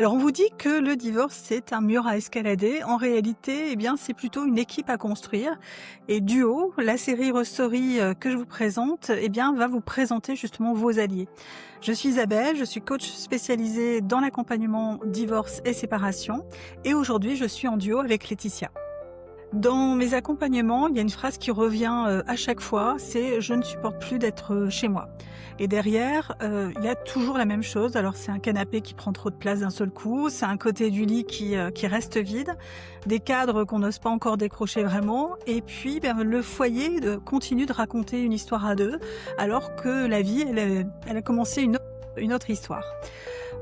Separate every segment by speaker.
Speaker 1: Alors on vous dit que le divorce, c'est un mur à escalader. En réalité, eh bien, c'est plutôt une équipe à construire. Et Duo, la série Restory que je vous présente, eh bien, va vous présenter justement vos alliés. Je suis Isabelle, je suis coach spécialisée dans l'accompagnement divorce et séparation. Et aujourd'hui, je suis en duo avec Laetitia. Dans mes accompagnements, il y a une phrase qui revient à chaque fois, c'est «je ne supporte plus d'être chez moi». Et derrière, il y a toujours la même chose. Alors c'est un canapé qui prend trop de place d'un seul coup, c'est un côté du lit qui reste vide, des cadres qu'on n'ose pas encore décrocher vraiment, et puis le foyer continue de raconter une histoire à deux, alors que la vie, elle a commencé une autre histoire.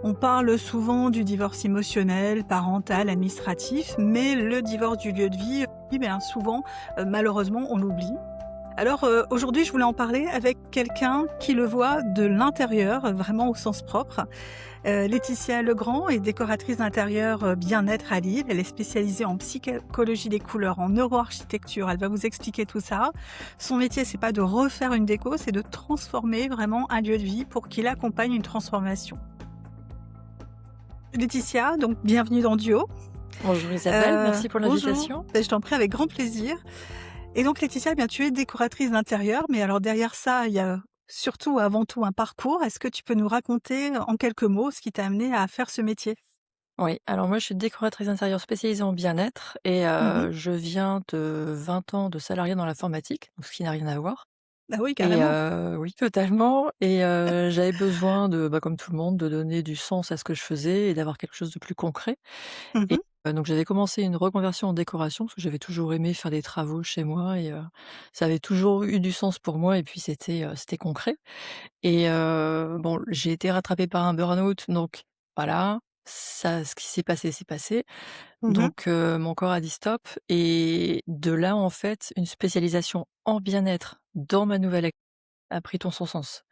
Speaker 1: On parle souvent du divorce émotionnel, parental, administratif, mais le divorce du lieu de vie, souvent, malheureusement, on l'oublie. Alors aujourd'hui, je voulais en parler avec quelqu'un qui le voit de l'intérieur, vraiment au sens propre. Laetitia Legrand est décoratrice d'intérieur bien-être à Lille. Elle est spécialisée en psychologie des couleurs, en neuroarchitecture. Elle va vous expliquer tout ça. Son métier, c'est pas de refaire une déco, c'est de transformer vraiment un lieu de vie pour qu'il accompagne une transformation. Laetitia, donc bienvenue dans Duo.
Speaker 2: Bonjour Isabelle, merci pour
Speaker 1: Bonjour,
Speaker 2: l'invitation.
Speaker 1: je t'en prie avec grand plaisir. Et donc Laetitia, tu es décoratrice d'intérieur, mais alors derrière ça, il y a surtout, avant tout, un parcours. Est-ce que tu peux nous raconter en quelques mots ce qui t'a amené à faire ce métier?
Speaker 2: Oui, alors moi je suis décoratrice d'intérieur spécialisée en bien-être et
Speaker 1: Mmh.
Speaker 2: je viens de 20 ans de salariat dans l'informatique, donc ce qui n'a rien à voir.
Speaker 1: Ah oui,
Speaker 2: Et
Speaker 1: carrément.
Speaker 2: oui, totalement. Et j'avais besoin de, comme tout le monde, de donner du sens à ce que je faisais et d'avoir quelque chose de plus concret. Et
Speaker 1: Mmh.
Speaker 2: donc j'avais commencé une reconversion en décoration parce que j'avais toujours aimé faire des travaux chez moi et ça avait toujours eu du sens pour moi et puis c'était concret. Et bon, j'ai été rattrapée par un burn-out, donc voilà, ça ce qui s'est passé.
Speaker 1: Mmh.
Speaker 2: Donc mon corps a dit stop et de là, en fait, une spécialisation en bien-être dans ma nouvelle ac a pris tout son sens.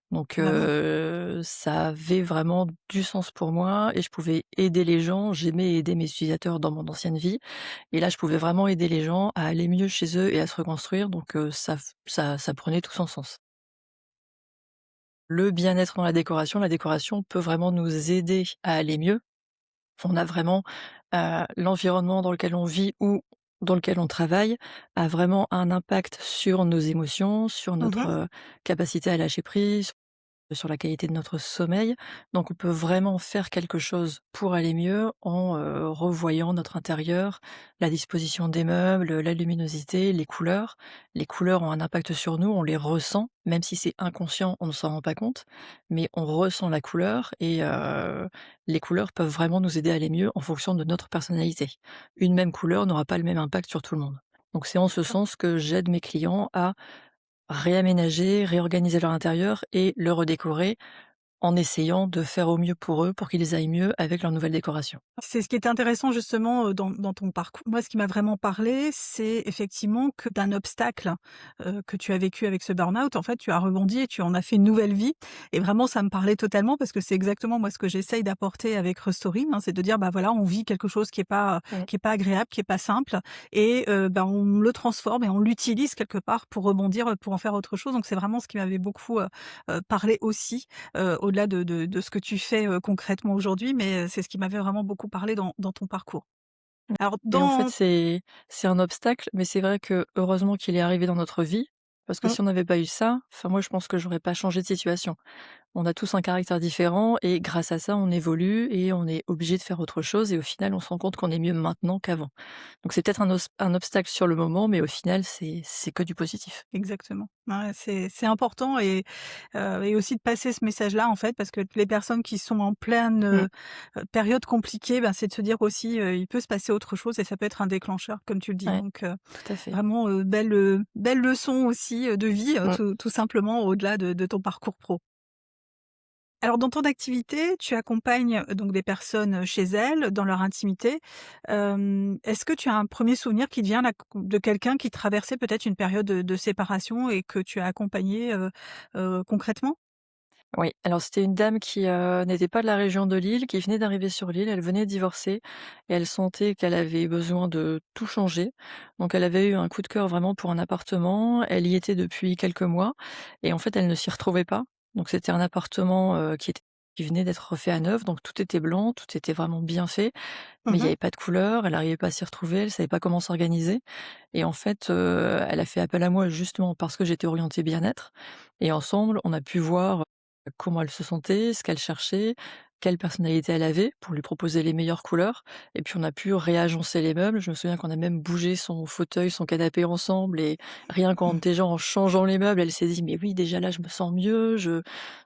Speaker 2: Donc
Speaker 1: Vraiment.
Speaker 2: ça avait vraiment du sens pour moi et je pouvais aider les gens. J'aimais aider mes utilisateurs dans mon ancienne vie et là, je pouvais vraiment aider les gens à aller mieux chez eux et à se reconstruire, donc ça prenait tout son sens. Le bien-être dans la décoration peut vraiment nous aider à aller mieux. On a vraiment, l'environnement dans lequel on vit ou dans lequel on travaille a vraiment un impact sur nos émotions, sur notre,
Speaker 1: Mmh.
Speaker 2: capacité à lâcher prise, sur la qualité de notre sommeil. Donc on peut vraiment faire quelque chose pour aller mieux en, revoyant notre intérieur, la disposition des meubles, la luminosité, les couleurs. Les couleurs ont un impact sur nous, on les ressent, même si c'est inconscient, on ne s'en rend pas compte, mais on ressent la couleur et les couleurs peuvent vraiment nous aider à aller mieux en fonction de notre personnalité. Une même couleur n'aura pas le même impact sur tout le monde. Donc c'est en ce sens que j'aide mes clients à réaménager, réorganiser leur intérieur et le redécorer en essayant de faire au mieux pour eux, pour qu'ils aillent mieux avec leur nouvelle décoration.
Speaker 1: C'est ce qui était intéressant justement, dans ton parcours. Moi, ce qui m'a vraiment parlé, c'est effectivement que d'un obstacle, que tu as vécu avec ce burn-out, en fait, tu as rebondi et tu en as fait une nouvelle vie, et vraiment ça me parlait totalement parce que c'est exactement moi ce que j'essaye d'apporter avec Restory, hein. C'est de dire: «Bah, voilà, on vit quelque chose
Speaker 2: Mmh.
Speaker 1: qui est pas agréable, qui est pas simple, et on le transforme et on l'utilise quelque part pour rebondir, pour en faire autre chose». Donc c'est vraiment ce qui m'avait beaucoup, parlé aussi, au-delà de ce que tu fais, concrètement aujourd'hui, mais c'est ce qui m'avait vraiment beaucoup parlé dans ton parcours. Alors
Speaker 2: Et en fait,
Speaker 1: dans
Speaker 2: c'est un obstacle, mais c'est vrai que heureusement qu'il est arrivé dans notre vie, parce que
Speaker 1: mmh,
Speaker 2: si on n'avait pas eu ça, enfin moi je pense que j'aurais pas changé de situation. On a tous un caractère différent et grâce à ça, on évolue et on est obligé de faire autre chose et au final, on se rend compte qu'on est mieux maintenant qu'avant. Donc c'est peut-être un obstacle sur le moment, mais au final, c'est que du positif.
Speaker 1: exactement. Ouais, c'est important, et aussi de passer ce message-là, en fait, parce que les personnes qui sont en pleine,
Speaker 2: Mmh,
Speaker 1: période compliquée, c'est de se dire aussi, il peut se passer autre chose et ça peut être un déclencheur, comme tu le dis.
Speaker 2: ouais,
Speaker 1: Donc
Speaker 2: tout à fait.
Speaker 1: vraiment, belle leçon aussi, de vie,
Speaker 2: Mmh.
Speaker 1: tout simplement au-delà de ton parcours pro. Alors dans ton activité, tu accompagnes, donc des personnes, chez elles, dans leur intimité. Est-ce que tu as un premier souvenir qui te vient là, de quelqu'un qui traversait peut-être une période de séparation et que tu as accompagné, concrètement?
Speaker 2: Oui, alors c'était une dame qui, n'était pas de la région de Lille, qui venait d'arriver sur l'île. Elle venait de divorcer et elle sentait qu'elle avait besoin de tout changer. Donc elle avait eu un coup de cœur vraiment pour un appartement. Elle y était depuis quelques mois et en fait, elle ne s'y retrouvait pas. Donc c'était un appartement, qui était qui venait d'être refait à neuf, donc tout était blanc, tout était vraiment bien fait, mais il y
Speaker 1: Mmh.
Speaker 2: avait pas de couleur, elle arrivait pas à s'y retrouver, elle savait pas comment s'organiser et en fait, elle a fait appel à moi justement parce que j'étais orientée bien-être et ensemble, on a pu voir comment elle se sentait, ce qu'elle cherchait, quelle personnalité elle avait pour lui proposer les meilleures couleurs et puis on a pu réagencer les meubles. Je me souviens qu'on a même bougé son fauteuil, son canapé ensemble et rien qu'en déjà en changeant les meubles, elle s'est dit: «Mais oui, déjà là, je me sens mieux, je»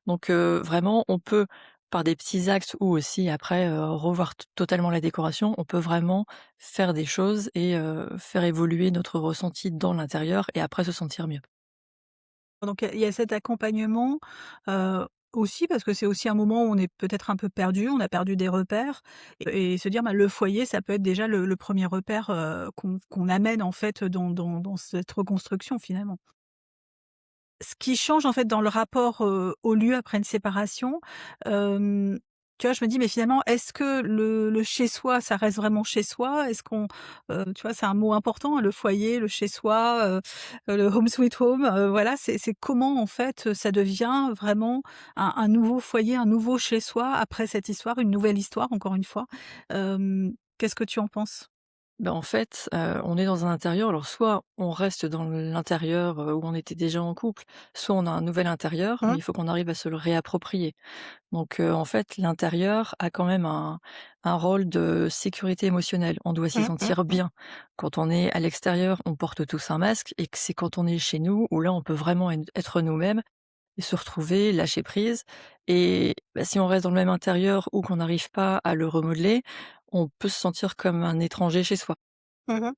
Speaker 2: donc vraiment, on peut par des petits actes ou aussi après, revoir totalement la décoration, on peut vraiment faire des choses et faire évoluer notre ressenti dans l'intérieur et après se sentir mieux.
Speaker 1: Donc il y a cet accompagnement, heu, aussi parce que c'est aussi un moment où on est peut-être un peu perdu, on a perdu des repères et se dire, bah, le foyer, ça peut être déjà le 1er repère, qu'on amène en fait dans cette reconstruction finalement. Ce qui change en fait dans le rapport, au lieu après une séparation, hem, tu vois, je me dis: «Mais finalement, est-ce que le chez soi, ça reste vraiment chez soi?» Est-ce qu'on tu vois, c'est un mot important, hein, le foyer, le chez soi, le home sweet home, voilà, c'est comment en fait, ça devient vraiment un nouveau foyer, un nouveau chez soi après cette histoire, une nouvelle histoire encore une fois. Qu'est-ce que tu en penses?
Speaker 2: Ben en fait, on est dans un intérieur, alors soit on reste dans l'intérieur, où on était déjà en couple, soit on a un nouvel intérieur, mais
Speaker 1: Mmh.
Speaker 2: il faut qu'on arrive à se le réapproprier. Donc en fait, l'intérieur a quand même un rôle de sécurité émotionnelle. On doit s'y
Speaker 1: Mmh, mmh,
Speaker 2: sentir
Speaker 1: mmh.
Speaker 2: bien. Quand on est à l'extérieur, on porte tous un masque et que c'est quand on est chez nous où là, on peut vraiment être nous-mêmes et se retrouver, lâcher prise et bah, si on reste dans le même intérieur ou qu'on n'arrive pas à le remodeler, on peut se sentir comme un étranger chez soi.
Speaker 1: Mmh.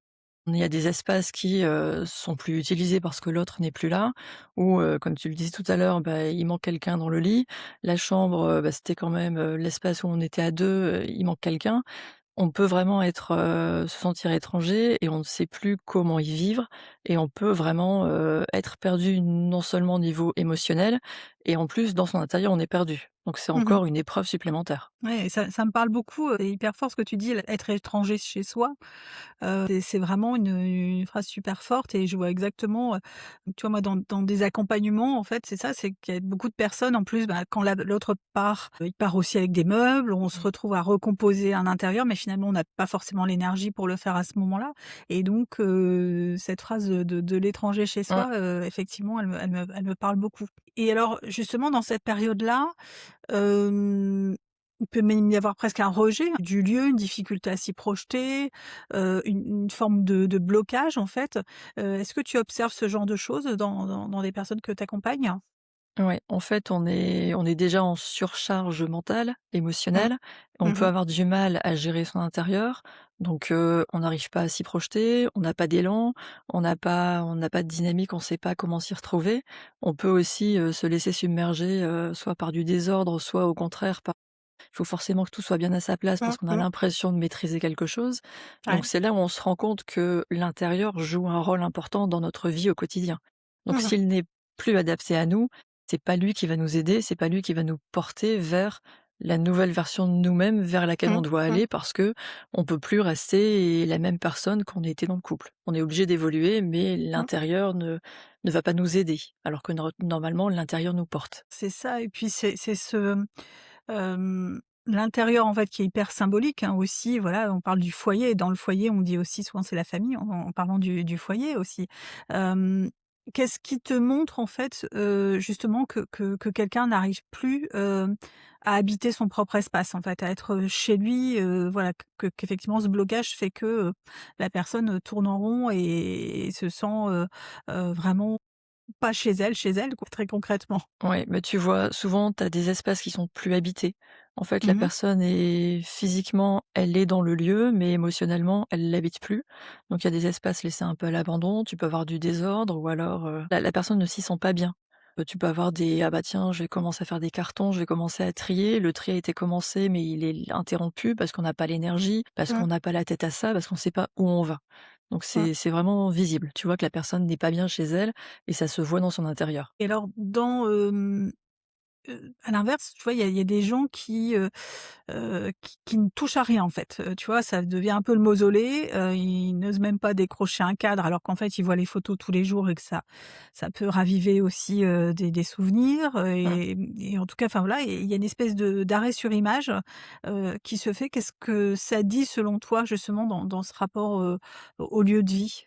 Speaker 2: Il y a des espaces qui, sont plus utilisés parce que l'autre n'est plus là ou, comme tu le disais tout à l'heure, bah, il manque quelqu'un dans le lit. La chambre, bah, c'était quand même, l'espace où on était à 2. Il manque quelqu'un. On peut vraiment être, se sentir étranger et on ne sait plus comment y vivre et on peut vraiment, être perdu non seulement au niveau émotionnel et en plus dans son intérieur, on est perdu. Donc c'est
Speaker 1: Mmh.
Speaker 2: encore une épreuve supplémentaire.
Speaker 1: Ouais, ça me parle beaucoup, c'est hyper fort ce que tu dis, être étranger chez soi. C'est vraiment une phrase super forte et je vois exactement, tu vois, moi, dans des accompagnements, en fait, c'est ça, c'est qu'il y a beaucoup de personnes, en plus, bah, quand l'autre part, il part aussi avec des meubles, on se
Speaker 2: Mmh.
Speaker 1: retrouve à recomposer un intérieur, mais finalement, on n'a pas forcément l'énergie pour le faire à ce moment-là et donc cette phrase de l'étranger chez
Speaker 2: Mmh.
Speaker 1: soi, effectivement, elle me parle beaucoup et alors, justement, dans cette période-là, il peut même y avoir presque un rejet du lieu, une difficulté à s'y projeter, une forme de blocage en fait. Est-ce que tu observes ce genre de choses dans les personnes que tu accompagnes?
Speaker 2: Ouais, en fait, on est déjà en surcharge mentale,
Speaker 1: Mmh.
Speaker 2: émotionnelle. On peut
Speaker 1: Mmh.
Speaker 2: avoir du mal à gérer son intérieur, donc on n'arrive pas à s'y projeter, on n'a pas d'élan, on n'a pas de dynamique, on ne sait pas comment s'y retrouver. On peut aussi, se laisser submerger, soit par du désordre, soit au contraire par il faut forcément que tout soit bien à sa place
Speaker 1: Mmh
Speaker 2: parce qu'on a
Speaker 1: mh.
Speaker 2: l'impression de maîtriser quelque chose. Donc
Speaker 1: Ouais.
Speaker 2: c'est là où on se rend compte que l'intérieur joue un rôle important dans notre vie au quotidien. Donc
Speaker 1: Mmh.
Speaker 2: s'il n'est plus adapté à nous, c'est pas lui qui va nous aider, c'est pas lui qui va nous porter vers la nouvelle version de nous-mêmes vers laquelle on
Speaker 1: Mmh.
Speaker 2: doit
Speaker 1: Mmh.
Speaker 2: aller parce que on peut plus rester la même personne qu'on était dans le couple. On est obligé d'évoluer, mais
Speaker 1: Mmh.
Speaker 2: l'intérieur ne va pas nous aider, alors que normalement l'intérieur nous porte.
Speaker 1: C'est ça et puis c'est ce, l'intérieur en fait qui est hyper symbolique, hein, aussi, voilà, on parle du foyer. Dans le foyer, on dit aussi souvent c'est la famille en parlant du foyer aussi. Hem, Qu'est-ce qui te montre en fait, justement que quelqu'un n'arrive plus, à habiter son propre espace en fait, à être, chez lui, voilà, qu'effectivement ce blocage fait que, la personne, tourne en rond et se sent, vraiment pas chez elle quoi, très concrètement?
Speaker 2: Ouais, mais tu vois, souvent, tu as des espaces qui sont plus habités. En fait, la
Speaker 1: Mmh mh.
Speaker 2: personne est physiquement, elle est dans le lieu, mais émotionnellement, elle l'habite plus. Donc, il y a des espaces laissés un peu à l'abandon. Tu peux avoir du désordre ou alors la personne ne s'y sent pas bien. Tu peux avoir des ah bah tiens, je vais commencer à faire des cartons, je vais commencer à trier. Le tri a été commencé, mais il est interrompu parce qu'on n'a pas l'énergie, parce
Speaker 1: Mmh.
Speaker 2: qu'on n'a pas la tête à ça, parce qu'on ne sait pas où on va. Donc,
Speaker 1: Mmh.
Speaker 2: c'est vraiment visible. Tu vois que la personne n'est pas bien chez elle et ça se voit dans son intérieur.
Speaker 1: Et alors à l'inverse, tu vois, il y a des gens qui ne touchent à rien, en fait. Tu vois, ça devient un peu le mausolée, ils n'osent même pas décrocher un cadre alors qu'en fait, ils voient les photos tous les jours et que ça peut raviver aussi, des souvenirs,
Speaker 2: Mmh.
Speaker 1: et en tout cas, enfin voilà, il y a une espèce de d'arrêt sur image, qui se fait. Qu'est-ce que ça dit selon toi justement dans ce rapport, au lieu de vie?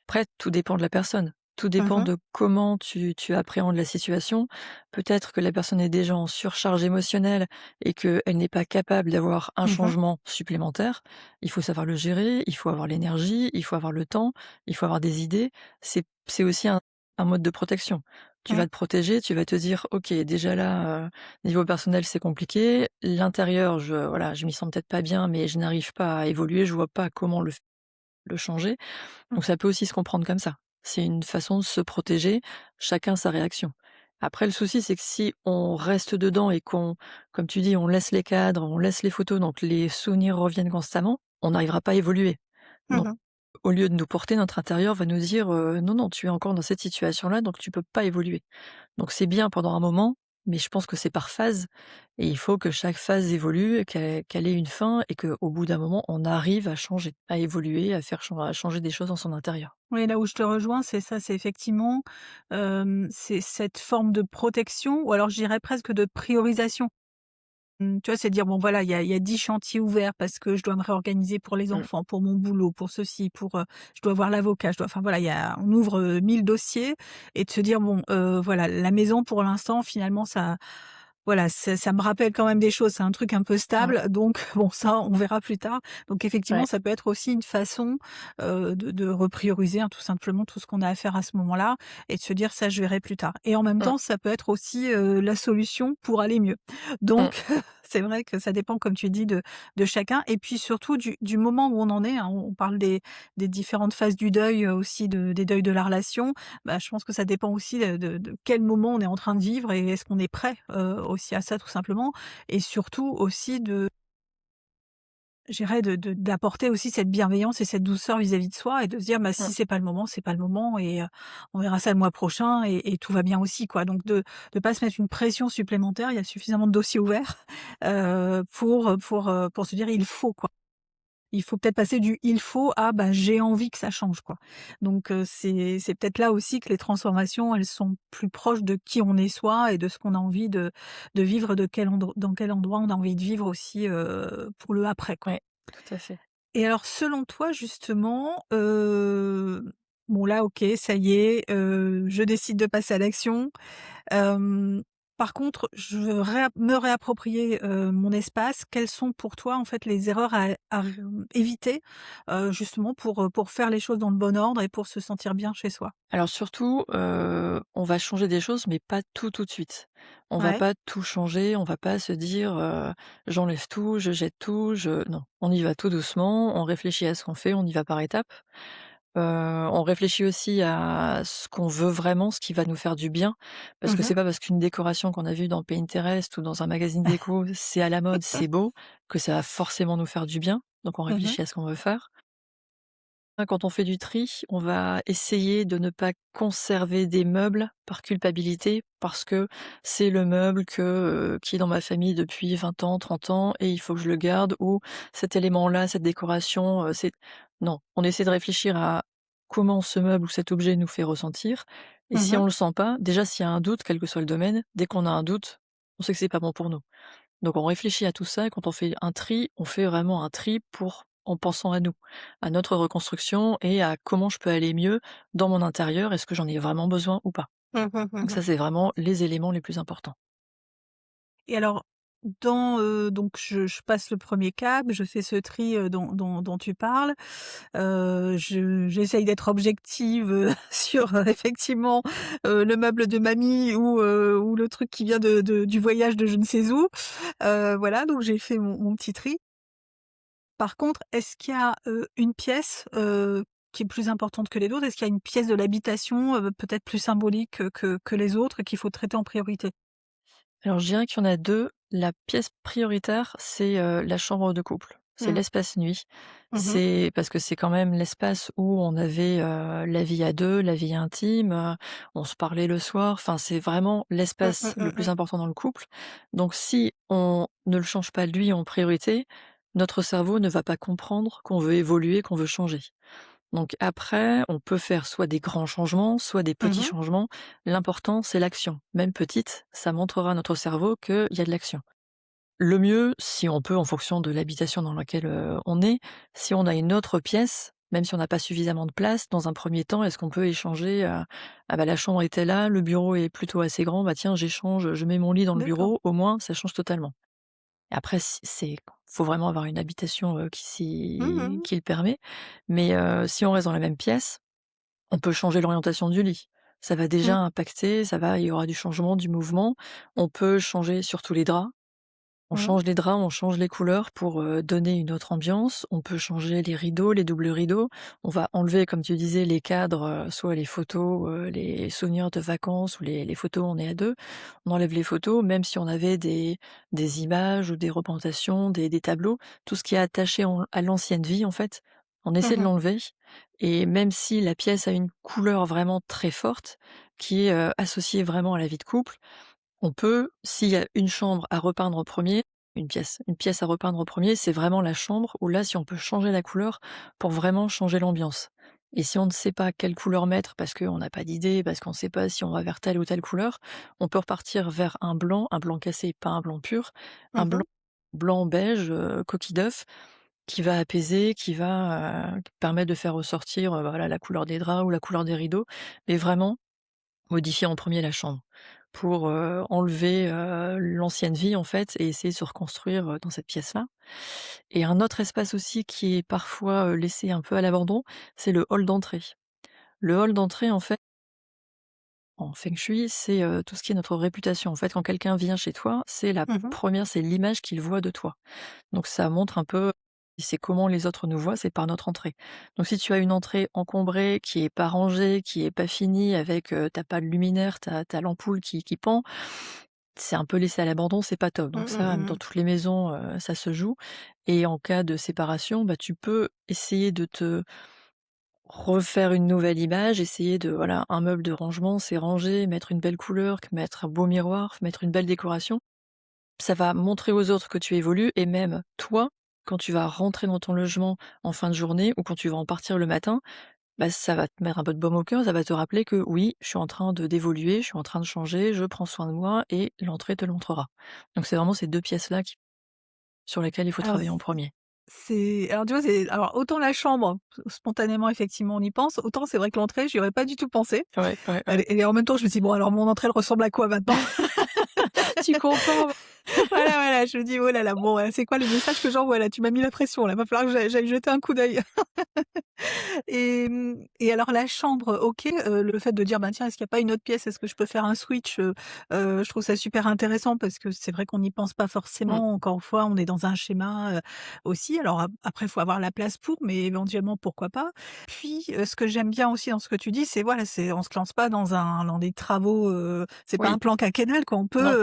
Speaker 2: Après, tout dépend de la personne. Tout
Speaker 1: Mmh
Speaker 2: dépend
Speaker 1: mh.
Speaker 2: de comment tu appréhendes la situation. Peut-être que la personne est déjà en surcharge émotionnelle et qu'elle n'est pas capable d'avoir un
Speaker 1: Mmh.
Speaker 2: changement supplémentaire. Il faut savoir le gérer, il faut avoir l'énergie, il faut avoir le temps, il faut avoir des idées. C'est aussi un mode de protection. Tu vas
Speaker 1: Mmh.
Speaker 2: te protéger, tu vas te dire: «OK, déjà là, niveau personnel, c'est compliqué. L'intérieur, je m'y sens peut-être pas bien, mais je n'arrive pas à évoluer, je vois pas comment le changer».
Speaker 1: Mmh.
Speaker 2: Donc ça peut aussi se comprendre comme ça. C'est une façon de se protéger, chacun sa réaction. Après le souci, c'est que si on reste dedans et qu'on, comme tu dis, on laisse les cadres, on laisse les photos, donc les souvenirs reviennent constamment, on n'arrivera pas à évoluer. Donc
Speaker 1: Mmh.
Speaker 2: au lieu de nous porter, notre intérieur va nous dire, «Non, non, tu es encore dans cette situation-là, donc tu peux pas évoluer». Donc c'est bien pendant un moment, mais je pense que c'est par phase et il faut que chaque phase évolue, qu'elle ait une fin et qu'au bout d'un moment, on arrive à changer, à évoluer, à changer des choses dans son intérieur.
Speaker 1: Oui, là où je te rejoins, c'est ça, c'est effectivement, c'est cette forme de protection ou alors je dirais presque de priorisation. Tu vois, c'est dire: «Bon voilà, il y a 10 chantiers ouverts parce que je dois me réorganiser pour les
Speaker 2: Mmh,
Speaker 1: enfants, pour mon boulot, pour ceci, pour, je dois voir l'avocat, je dois» enfin voilà, on ouvre, 1000 dossiers et de se dire: «Bon, voilà, la maison pour l'instant finalement voilà, ça me rappelle quand même des choses, c'est un truc un peu
Speaker 2: mmh,
Speaker 1: stable, donc bon ça, on verra plus tard». Donc effectivement,
Speaker 2: ouais,
Speaker 1: ça peut être aussi une façon, de reprioriser, hein, tout simplement tout ce qu'on a à faire à ce moment-là et de se dire: «Ça, je verrai plus tard» et en même
Speaker 2: mmh,
Speaker 1: temps, ça peut être aussi, la solution pour aller mieux.
Speaker 2: mmh,
Speaker 1: Donc c'est vrai que ça dépend, comme tu dis, de chacun et puis surtout du moment où on en est, hein. On parle des différentes phases du deuil, aussi des deuils de la relation. Bah, je pense que ça dépend aussi, de quel moment on est en train de vivre et est-ce qu'on est prêt, aussi à ça tout simplement et surtout aussi je dirais d'apporter aussi cette bienveillance et cette douceur vis-à-vis de soi et de se dire: «Bah,
Speaker 2: mmh,
Speaker 1: si c'est pas le moment, c'est pas le moment et on verra ça le mois prochain et tout va bien aussi», quoi. Donc de pas se mettre une pression supplémentaire, il y a suffisamment de dossiers ouverts, pour se dire: «Il faut», quoi. Il faut peut-être passer du «il faut» à «bah, j'ai envie que ça change», quoi. Donc c'est peut-être là aussi que les transformations, elles sont plus proches de qui on est soi et de ce qu'on a envie de vivre, de quel endro dans quel endroit on a envie de vivre aussi, pour le après, quoi.
Speaker 2: ouais, tout à fait.
Speaker 1: Et alors selon toi justement, bon là OK, ça y est, je décide de passer à l'action. Hem, Par contre, je veux me réapproprier, mon espace. Quelles sont pour toi, en fait, les erreurs à éviter, justement pour faire les choses dans le bon ordre et pour se sentir bien chez soi?
Speaker 2: Alors surtout, on va changer des choses, mais pas tout, tout de suite. On va
Speaker 1: Ouais.
Speaker 2: pas tout changer, on va pas se dire, «J'enlève tout, je jette tout, je» non, on y va tout doucement, on réfléchit à ce qu'on fait, on y va par étapes. On réfléchit aussi à ce qu'on veut vraiment, ce qui va nous faire du bien, parce que
Speaker 1: Mmh.
Speaker 2: c'est pas parce qu'une décoration qu'on a vue dans Pinterest ou dans un magazine déco, c'est à la mode, c'est beau, que ça va forcément nous faire du bien. Donc on
Speaker 1: Mmh.
Speaker 2: réfléchit à ce qu'on veut faire. Quand on fait du tri, on va essayer de ne pas conserver des meubles par culpabilité, parce que c'est le meuble qui est dans ma famille depuis 20 ans, 30 ans et il faut que je le garde ou cet élément-là, cette décoration, c'est non, on essaie de réfléchir à comment ce meuble ou cet objet nous fait ressentir et si
Speaker 1: Mmh.
Speaker 2: on le sent pas, déjà s'il y a un doute, quel que soit le domaine, dès qu'on a un doute, on sait que c'est pas bon pour nous. Donc on réfléchit à tout ça et quand on fait un tri, on fait vraiment un tri en pensant à nous, à notre reconstruction et à comment je peux aller mieux dans mon intérieur, est-ce que j'en ai vraiment besoin ou pas?
Speaker 1: Mmh mh,
Speaker 2: Donc
Speaker 1: mmh.
Speaker 2: ça, c'est vraiment les éléments les plus importants.
Speaker 1: Et alors donc je passe le premier cap, je fais ce tri, dont tu parles. J'essaye d'être objective, sur, effectivement, le meuble de mamie ou le truc qui vient du voyage de je ne sais où. Voilà, donc j'ai fait mon petit tri. Par contre, est-ce qu'il y a, une pièce, qui est plus importante que les autres? Est-ce qu'il y a une pièce de l'habitation, peut-être plus symbolique, que les autres et qu'il faut traiter en priorité?
Speaker 2: Alors je dirais qu'il y en a 2. La pièce prioritaire, c'est, la chambre de couple. c'est
Speaker 1: Mmh.
Speaker 2: l'espace nuit.
Speaker 1: Mmh.
Speaker 2: C'est parce que c'est quand même l'espace où on avait, la vie à 2, la vie intime, on se parlait le soir, enfin, c'est vraiment
Speaker 1: Mmh,
Speaker 2: l'espace
Speaker 1: mmh,
Speaker 2: le
Speaker 1: mmh,
Speaker 2: plus
Speaker 1: mmh.
Speaker 2: important dans le couple. Donc si on ne le change pas lui en priorité, notre cerveau ne va pas comprendre qu'on veut évoluer, qu'on veut changer. Donc après, on peut faire soit des grands changements, soit des petits
Speaker 1: Mmh.
Speaker 2: changements. L'important, c'est l'action. Même petite, ça montrera à notre cerveau qu'il y a de l'action. Le mieux, si on peut, en fonction de l'habitation dans laquelle, on est, si on a une autre pièce, même si on n'a pas suffisamment de place, dans un premier temps, est-ce qu'on peut échanger, «Ah bah, la chambre était là, le bureau est plutôt assez grand, bah, tiens, j'échange, je mets mon lit dans le
Speaker 1: D'accord.
Speaker 2: bureau», au moins ça change totalement. Et après si c'est faut vraiment avoir une habitation,
Speaker 1: Mmh mh.
Speaker 2: qui le permet, mais si on reste dans la même pièce, on peut changer l'orientation du lit. Ça va déjà
Speaker 1: Mmh.
Speaker 2: impacter, il y aura du changement, du mouvement. On peut changer surtout les draps. On
Speaker 1: Mmh.
Speaker 2: change les draps, on change les couleurs pour, donner une autre ambiance. On peut changer les rideaux, les doubles rideaux. On va enlever, comme tu disais, les cadres, soit les photos, les souvenirs de vacances ou les photos où on est à 2. On enlève les photos, même si on avait des images ou des représentations, des tableaux, tout ce qui est attaché à l'ancienne vie, en fait, on essaie de
Speaker 1: Mmh.
Speaker 2: l'enlever et même si la pièce a une couleur vraiment très forte, qui est, associée vraiment à la vie de couple, on peut, s'il y a une chambre à repeindre en premier, une pièce à repeindre en premier, c'est vraiment la chambre où là, si on peut changer la couleur pour vraiment changer l'ambiance. Et si on ne sait pas quelle couleur mettre parce qu'on n'a pas d'idée, parce qu'on ne sait pas si on va vers telle ou telle couleur, on peut repartir vers un blanc cassé, pas un blanc pur, un
Speaker 1: Mmh.
Speaker 2: blanc beige, coquille d'œuf, qui va apaiser, qui va, permettre de faire ressortir, voilà, la couleur des draps ou la couleur des rideaux, mais vraiment modifier en premier la chambre pour, enlever, l'ancienne vie en fait et essayer de se reconstruire, dans cette pièce-là. Et un autre espace aussi qui est parfois, laissé un peu à l'abandon, c'est le hall d'entrée. Le hall d'entrée en fait, en feng shui, c'est, tout ce qui est notre réputation. En fait, quand quelqu'un vient chez toi, c'est la
Speaker 1: Mmh.
Speaker 2: première, c'est l'image qu'il voit de toi. Donc ça montre un peu c'est comment les autres nous voient, c'est par notre entrée. Donc si tu as une entrée encombrée, qui est pas rangée, qui est pas finie, avec, tu pas de luminaire, tu l'ampoule qui pend, c'est un peu laissé à l'abandon, c'est pas top. Donc
Speaker 1: Mmh mh,
Speaker 2: ça, dans
Speaker 1: mmh.
Speaker 2: toutes les maisons, ça se joue et en cas de séparation, bah, tu peux essayer de te refaire une nouvelle image, essayer de voilà, un meuble de rangement, c'est ranger, mettre une belle couleur, mettre un beau miroir, mettre une belle décoration. Ça va montrer aux autres que tu évolues et même toi, quand tu vas rentrer dans ton logement en fin de journée ou quand tu vas en partir le matin, bah, ça va te mettre un peu de baume au cœur, ça va te rappeler que oui, je suis en train de d'évoluer, je suis en train de changer, je prends soin de moi et l'entrée te le montrera. Donc c'est vraiment ces 2 pièces-là qui sur lesquelles il faut
Speaker 1: Alors
Speaker 2: travailler en premier.
Speaker 1: tu vois, c'est alors autant la chambre, spontanément, effectivement, on y pense, autant c'est vrai que l'entrée, j'y aurais pas du tout pensé.
Speaker 2: Ouais, ouais,
Speaker 1: Elle
Speaker 2: ouais.
Speaker 1: et en même temps, je me dis: «Bon, alors mon entrée, elle ressemble à quoi maintenant?»
Speaker 2: Tu compares?
Speaker 1: Voilà, voilà, je me dis: «Oh là là, bon, c'est quoi le message que j'envoie là? Tu m'as mis la pression là, va falloir que j'aille jeter un coup d'œil». Et alors la chambre, OK, le fait de dire: «Bah, tiens, est-ce qu'il y a pas une autre pièce? Est-ce que je peux faire un switch?» Je trouve ça super intéressant parce que c'est vrai qu'on n'y pense pas
Speaker 2: Mmh,
Speaker 1: forcément. Encore une fois, on est dans un schéma, aussi. Alors après, il faut avoir la place pour, mais éventuellement, pourquoi pas? Puis, ce que j'aime bien aussi dans ce que tu dis, c'est voilà, c'est on se lance pas dans des travaux, c'est pas un
Speaker 2: oui,
Speaker 1: plan quinquennal quoi. On peut,
Speaker 2: non.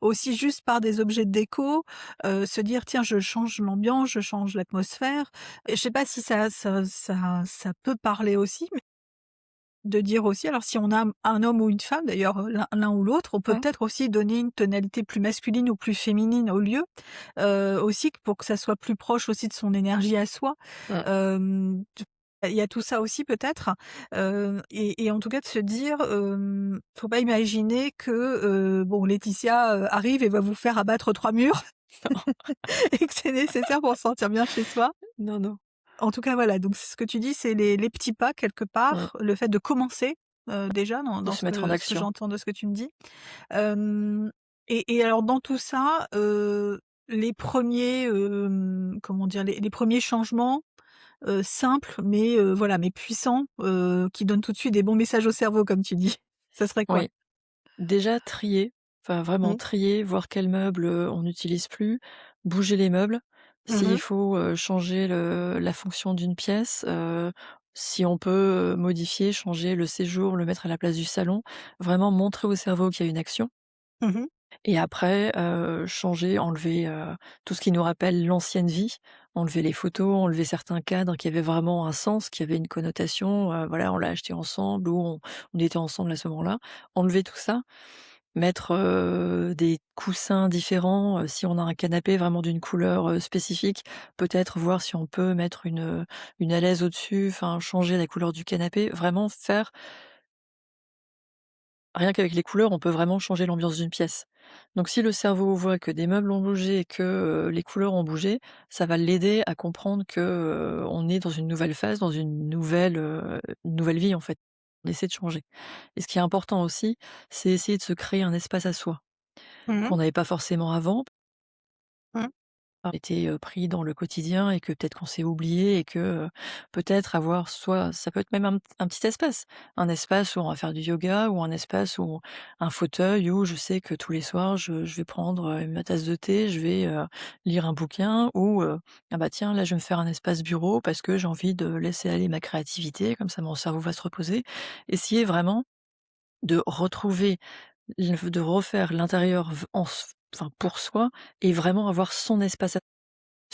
Speaker 1: aussi juste par des objets de déco, se dire: «Tiens, je change l'ambiance, je change l'atmosphère». Et je sais pas si ça peut parler aussi, mais de dire aussi alors si on a un homme ou une femme d'ailleurs, l'un ou l'autre, on peut
Speaker 2: Mmh,
Speaker 1: peut-être aussi donner une tonalité plus masculine ou plus féminine au lieu, aussi pour que ça soit plus proche aussi de son énergie à soi.
Speaker 2: mmh,
Speaker 1: T il y a tout ça aussi peut-être, et en tout cas de se dire, faut pas imaginer que, bon Laetitia, arrive et va vous faire abattre 3 murs et que c'est nécessaire pour se sentir bien chez soi.
Speaker 2: non, non.
Speaker 1: En tout cas, voilà, donc ce que tu dis, c'est les petits pas quelque
Speaker 2: Mmh,
Speaker 1: part, le fait de commencer, déjà
Speaker 2: de
Speaker 1: dans
Speaker 2: se mettre en
Speaker 1: ce que
Speaker 2: action.
Speaker 1: j'entends de ce que tu me dis. Hem et alors dans tout ça, les premiers comment dire? Les premiers changements, simples mais voilà, mais puissants, qui donnent tout de suite des bons messages au cerveau comme tu dis. Ça serait quoi?
Speaker 2: Oui. Déjà trier, enfin vraiment
Speaker 1: Mmh.
Speaker 2: trier, voir quels meubles, on n'utilise plus, bouger les meubles.
Speaker 1: Mmh
Speaker 2: S'il
Speaker 1: mh.
Speaker 2: faut, changer la fonction d'une pièce, si on peut, modifier, changer le séjour, le mettre à la place du salon, vraiment montrer au cerveau qu'il y a une action
Speaker 1: Mmh.
Speaker 2: et après, changer, enlever, tout ce qui nous rappelle l'ancienne vie. enlever les photos, enlever certains cadres qui avaient vraiment un sens, qui avaient une connotation, voilà, on l'a acheté ensemble ou on était ensemble à ce moment-là. Enlever tout ça, mettre, des coussins différents, si on a un canapé vraiment d'une couleur, spécifique, peut-être voir si on peut mettre une alaise au-dessus, enfin changer la couleur du canapé, vraiment faire rien qu'avec les couleurs, on peut vraiment changer l'ambiance d'une pièce. Donc si le cerveau voit que des meubles ont bougé et que, les couleurs ont bougé, ça va l'aider à comprendre que, on est dans une nouvelle phase, dans une nouvelle vie en fait. On essaie de changer. Et ce qui est important aussi, c'est essayer de se créer un espace à soi,
Speaker 1: Mmh.
Speaker 2: qu'on n'avait pas forcément avant.
Speaker 1: Mmh.
Speaker 2: On était, pris dans le quotidien et que peut-être qu'on s'est oublié et que, peut-être avoir soit ça peut être même un petit espace. Un espace où on va faire du yoga ou un espace où un fauteuil où je sais que tous les soirs je vais prendre, ma tasse de thé, je vais, lire un bouquin ou, ah bah tiens là je vais me faire un espace bureau parce que j'ai envie de laisser aller ma créativité, comme ça mon cerveau va se reposer. Essayer vraiment de retrouver de refaire l'intérieur v en s enfin pour soi et vraiment avoir son espace à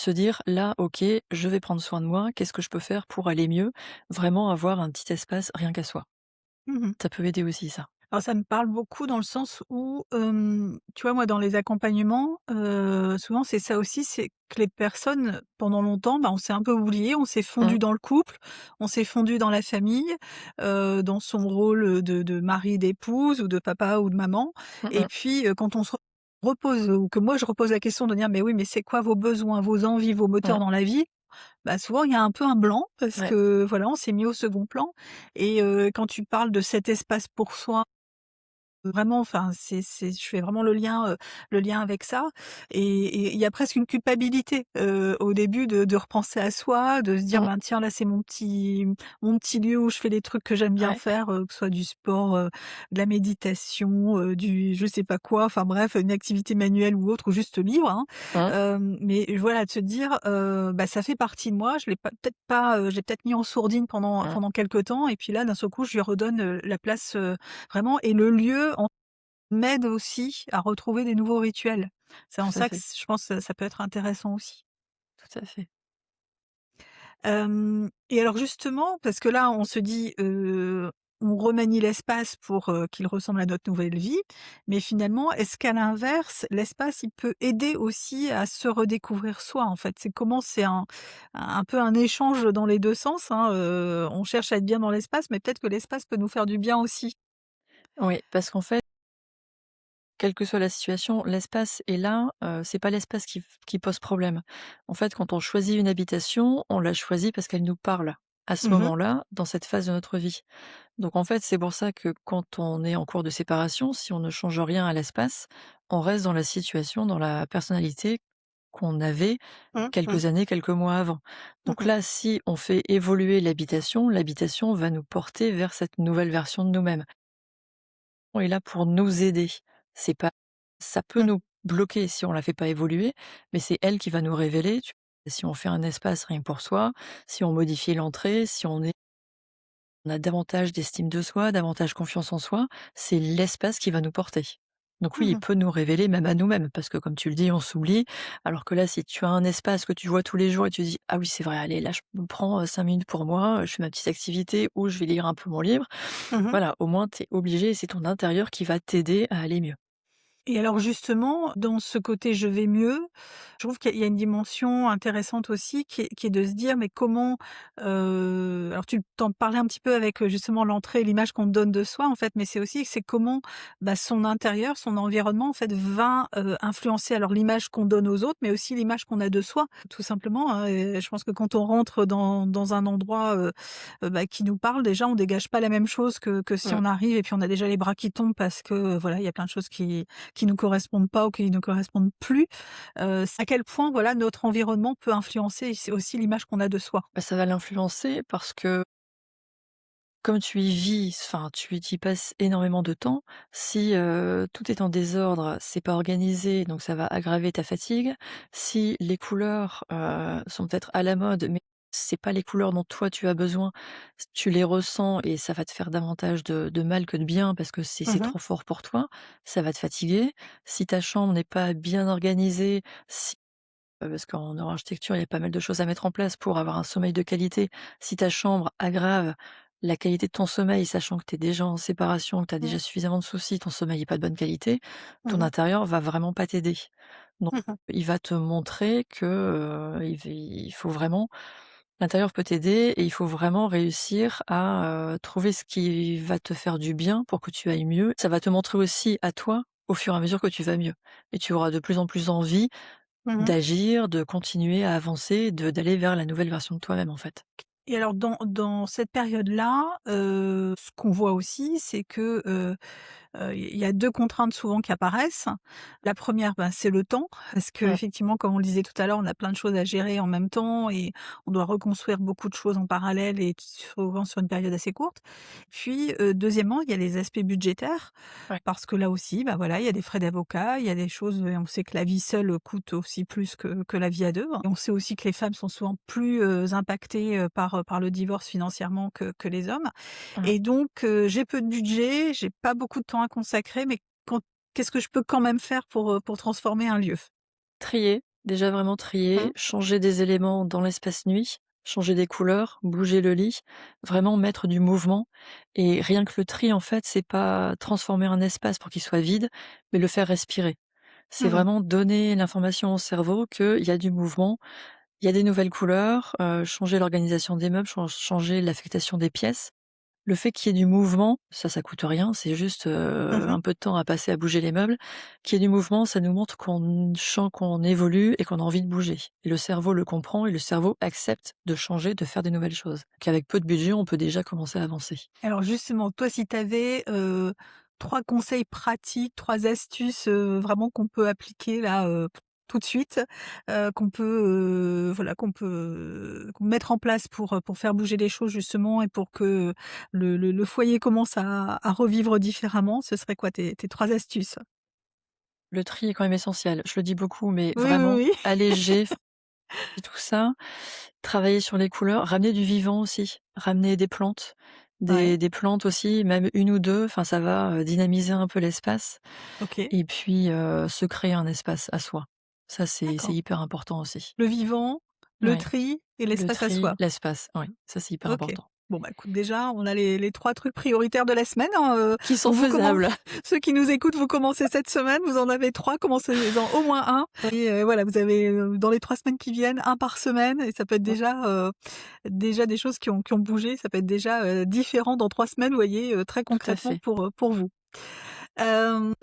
Speaker 2: se dire: «Là, OK, je vais prendre soin de moi, qu'est-ce que je peux faire pour aller mieux?» Vraiment avoir un petit espace rien qu'à soi.
Speaker 1: Mmh.
Speaker 2: Ça peut aider aussi ça.
Speaker 1: Alors ça me parle beaucoup dans le sens où, tu vois, moi, dans les accompagnements, souvent c'est ça aussi, c'est que les personnes, pendant longtemps, bah, on s'est un peu oublié, on s'est fondu
Speaker 2: Mmh.
Speaker 1: dans le couple, on s'est fondu dans la famille, dans son rôle, de mari, d'épouse ou de papa ou de maman
Speaker 2: Mmh
Speaker 1: et
Speaker 2: mh.
Speaker 1: puis, quand on se repose ou que moi je repose la question de dire: «Mais oui, mais c'est quoi vos besoins, vos envies, vos moteurs
Speaker 2: Mmh.
Speaker 1: dans la vie?» Bah, souvent il y a un peu un blanc parce
Speaker 2: Ouais.
Speaker 1: que, voilà, on s'est mis au second plan et quand tu parles de cet espace pour soi. Vraiment, enfin, c'est je fais vraiment le lien avec ça et il y a presque une culpabilité, au début de repenser à soi, de se dire:
Speaker 2: Mmh.
Speaker 1: «Ben, tiens, là, c'est mon petit lieu où je fais les trucs que j'aime bien
Speaker 2: Ouais.
Speaker 1: faire», que ce soit du sport, de la méditation, du je sais pas quoi, enfin bref, une activité manuelle ou autre ou juste lire, hein.
Speaker 2: Mmh.
Speaker 1: Mais voilà, de se dire, bah, ça fait partie de moi, je l'ai pas peut-être pas, je l'ai peut-être mis en sourdine
Speaker 2: Mmh.
Speaker 1: pendant quelque temps et puis là, d'un seul coup, je lui redonne, la place, vraiment et le lieu en m'aide aussi à retrouver des nouveaux rituels. C'est en
Speaker 2: Tout à
Speaker 1: ça que
Speaker 2: fait,
Speaker 1: je pense que ça peut être intéressant aussi.
Speaker 2: tout à fait.
Speaker 1: Et alors justement, parce que là, on se dit, on remanie l'espace pour, qu'il ressemble à notre nouvelle vie, mais finalement, est-ce qu'à l'inverse, l'espace, il peut aider aussi à se redécouvrir soi, en fait? C'est un peu un échange dans les 2 sens, hein, on cherche à être bien dans l'espace, mais peut-être que l'espace peut nous faire du bien aussi.
Speaker 2: Oui, parce qu'en fait, quelle que soit la situation, l'espace est là, c'est pas l'espace qui pose problème. En fait, quand on choisit une habitation, on la choisit parce qu'elle nous parle, à ce
Speaker 1: Mmh.
Speaker 2: moment-là, dans cette phase de notre vie. Donc en fait, c'est pour ça que quand on est en cours de séparation, si on ne change rien à l'espace, on reste dans la situation, dans la personnalité qu'on avait
Speaker 1: Mmh mh.
Speaker 2: quelques années, quelques mois avant. Donc
Speaker 1: Mmh.
Speaker 2: là, si on fait évoluer l'habitation, l'habitation va nous porter vers cette nouvelle version de nous-mêmes. On est là pour nous aider. C'est pas ça peut
Speaker 1: Mmh.
Speaker 2: nous bloquer si on la fait pas évoluer, mais c'est elle qui va nous révéler, si on fait un espace rien que pour soi, si on modifie l'entrée, si on a davantage d'estime de soi, davantage confiance en soi, c'est l'espace qui va nous porter. Donc oui, il
Speaker 1: Mmh.
Speaker 2: peut nous révéler même à nous-mêmes, parce que comme tu le dis, on s'oublie. Alors que là, si tu as un espace que tu vois tous les jours et tu dis: «Ah oui, c'est vrai, allez, là, je me prends 5 minutes pour moi, je fais ma petite activité ou je vais lire un peu mon livre».
Speaker 1: Mmh.
Speaker 2: Voilà, au moins tu es obligé et c'est ton intérieur qui va t'aider à aller mieux.
Speaker 1: Et alors justement, dans ce côté «je vais mieux», je trouve qu'il y a une dimension intéressante aussi qui est de se dire: «Mais comment», alors tu t'en parlais un petit peu avec, justement l'entrée et l'image qu'on donne de soi en fait, mais c'est comment, bah, son intérieur, son environnement en fait va, influencer alors l'image qu'on donne aux autres, mais aussi l'image qu'on a de soi, tout simplement, hein et je pense que quand on rentre dans un endroit, bah, qui nous parle déjà, on dégage pas la même chose que si
Speaker 2: Mmh.
Speaker 1: on arrive et puis on a déjà les bras qui tombent parce que, voilà, il y a plein de choses qui nous correspondent pas ou qui nous correspondent plus. À quel point, voilà, notre environnement peut influencer c'est aussi l'image qu'on a de soi.
Speaker 2: Bah, ça va l'influencer parce que comme tu y vis, enfin, tu y passes énormément de temps, si, tout est en désordre, c'est pas organisé, donc ça va aggraver ta fatigue. Si les couleurs, sont peut-être à la mode, mais c'est pas les couleurs dont toi tu as besoin, tu les ressens et ça va te faire davantage de mal que de bien parce que c'est
Speaker 1: Mmh.
Speaker 2: trop fort pour toi, ça va te fatiguer. Si ta chambre n'est pas bien organisée, parce qu'en neuroarchitecture, il y a pas mal de choses à mettre en place pour avoir un sommeil de qualité. Si ta chambre aggrave la qualité de ton sommeil, sachant que tu es déjà en séparation, que tu as
Speaker 1: Mmh.
Speaker 2: déjà suffisamment de soucis, ton sommeil est pas de bonne qualité, ton
Speaker 1: Mmh mh.
Speaker 2: intérieur va vraiment pas t'aider. Donc
Speaker 1: Mmh.
Speaker 2: il va te montrer que, il faut vraiment l'intérieur peut t'aider et il faut vraiment réussir à, trouver ce qui va te faire du bien pour que tu ailles mieux. Ça va te montrer aussi à toi, au fur et à mesure que tu vas mieux et tu auras de plus en plus envie
Speaker 1: Mmh.
Speaker 2: d'agir, de continuer à avancer, d'aller vers la nouvelle version de toi-même, en fait.
Speaker 1: Et alors dans cette période-là, ce qu'on voit aussi, c'est que, il y a 2 contraintes souvent qui apparaissent. La première, ben, c'est le temps, parce
Speaker 2: Mmh.
Speaker 1: qu'effectivement, comme on le disait tout à l'heure, on a plein de choses à gérer en même temps et on doit reconstruire beaucoup de choses en parallèle et souvent sur une période assez courte. Puis, deuxièmement, il y a les aspects budgétaires,
Speaker 2: Ouais.
Speaker 1: parce que là aussi, bah, voilà, il y a des frais d'avocat, il y a des choses, on sait que la vie seule coûte aussi plus que la vie à 2. Et on sait aussi que les femmes sont souvent plus, impactées, par le divorce financièrement que les hommes.
Speaker 2: Mmh.
Speaker 1: Et donc, j'ai peu de budget, j'ai pas beaucoup de temps à consacrer, mais quand qu'est-ce que je peux quand même faire pour transformer un lieu?
Speaker 2: Trier, déjà vraiment
Speaker 1: Mmh.
Speaker 2: trier, changer des éléments dans l'espace nuit, changer des couleurs, bouger le lit, vraiment mettre du mouvement et rien que le tri, en fait, c'est pas transformer un espace pour qu'il soit vide, mais le faire respirer. C'est
Speaker 1: Mmh.
Speaker 2: vraiment donner l'information au cerveau qu'il y a du mouvement, il y a des nouvelles couleurs, changer l'organisation des meubles, changer l'affectation des pièces. Le fait qu'il y ait du mouvement, ça coûte rien, c'est juste,
Speaker 1: Mmh.
Speaker 2: un peu de temps à passer à bouger les meubles. Qu'il y ait du mouvement, ça nous montre qu'on évolue et qu'on a envie de bouger et le cerveau le comprend et le cerveau accepte de changer, de faire des nouvelles choses. Qu'avec peu de budget, on peut déjà commencer à avancer.
Speaker 1: Alors justement, toi, si tu avais, 3 conseils pratiques, 3 astuces, vraiment qu'on peut appliquer là, tout de suite, qu'on peut, voilà, qu'on mettre en place pour faire bouger les choses justement et pour que le foyer commence à revivre différemment, ce serait quoi tes 3 astuces?
Speaker 2: Le tri est quand même essentiel. Je le dis beaucoup, mais
Speaker 1: Oui, oui,
Speaker 2: vraiment
Speaker 1: oui.
Speaker 2: alléger tout ça, travailler sur les couleurs, ramener du vivant aussi, ramener des plantes,
Speaker 1: Ouais,
Speaker 2: des plantes aussi, même une ou 2. Enfin ça va, dynamiser un peu l'espace.
Speaker 1: OK,
Speaker 2: Et puis, se créer un espace à soi. Ça, c'est
Speaker 1: d'accord.
Speaker 2: hyper important aussi.
Speaker 1: Le vivant, le
Speaker 2: Ouais,
Speaker 1: tri et
Speaker 2: le
Speaker 1: l'espace à
Speaker 2: tri,
Speaker 1: soi.
Speaker 2: l'espace, oui, ça, c'est hyper
Speaker 1: OK.
Speaker 2: important.
Speaker 1: Bon, bah, écoute, déjà, on a les 3 trucs prioritaires de la semaine, hein,
Speaker 2: Qui sont
Speaker 1: donc vous commen
Speaker 2: faisables.
Speaker 1: ceux qui nous écoutent, vous commencez cette semaine, vous en avez 3, commencez-en au moins un. Et voilà, vous avez, dans les 3 semaines qui viennent, un par semaine et ça peut être
Speaker 2: Mmh,
Speaker 1: déjà des choses qui ont bougé, ça peut être déjà, différent dans 3 semaines, vous voyez, très
Speaker 2: tout à
Speaker 1: concrètement
Speaker 2: fait.
Speaker 1: pour vous. Ben,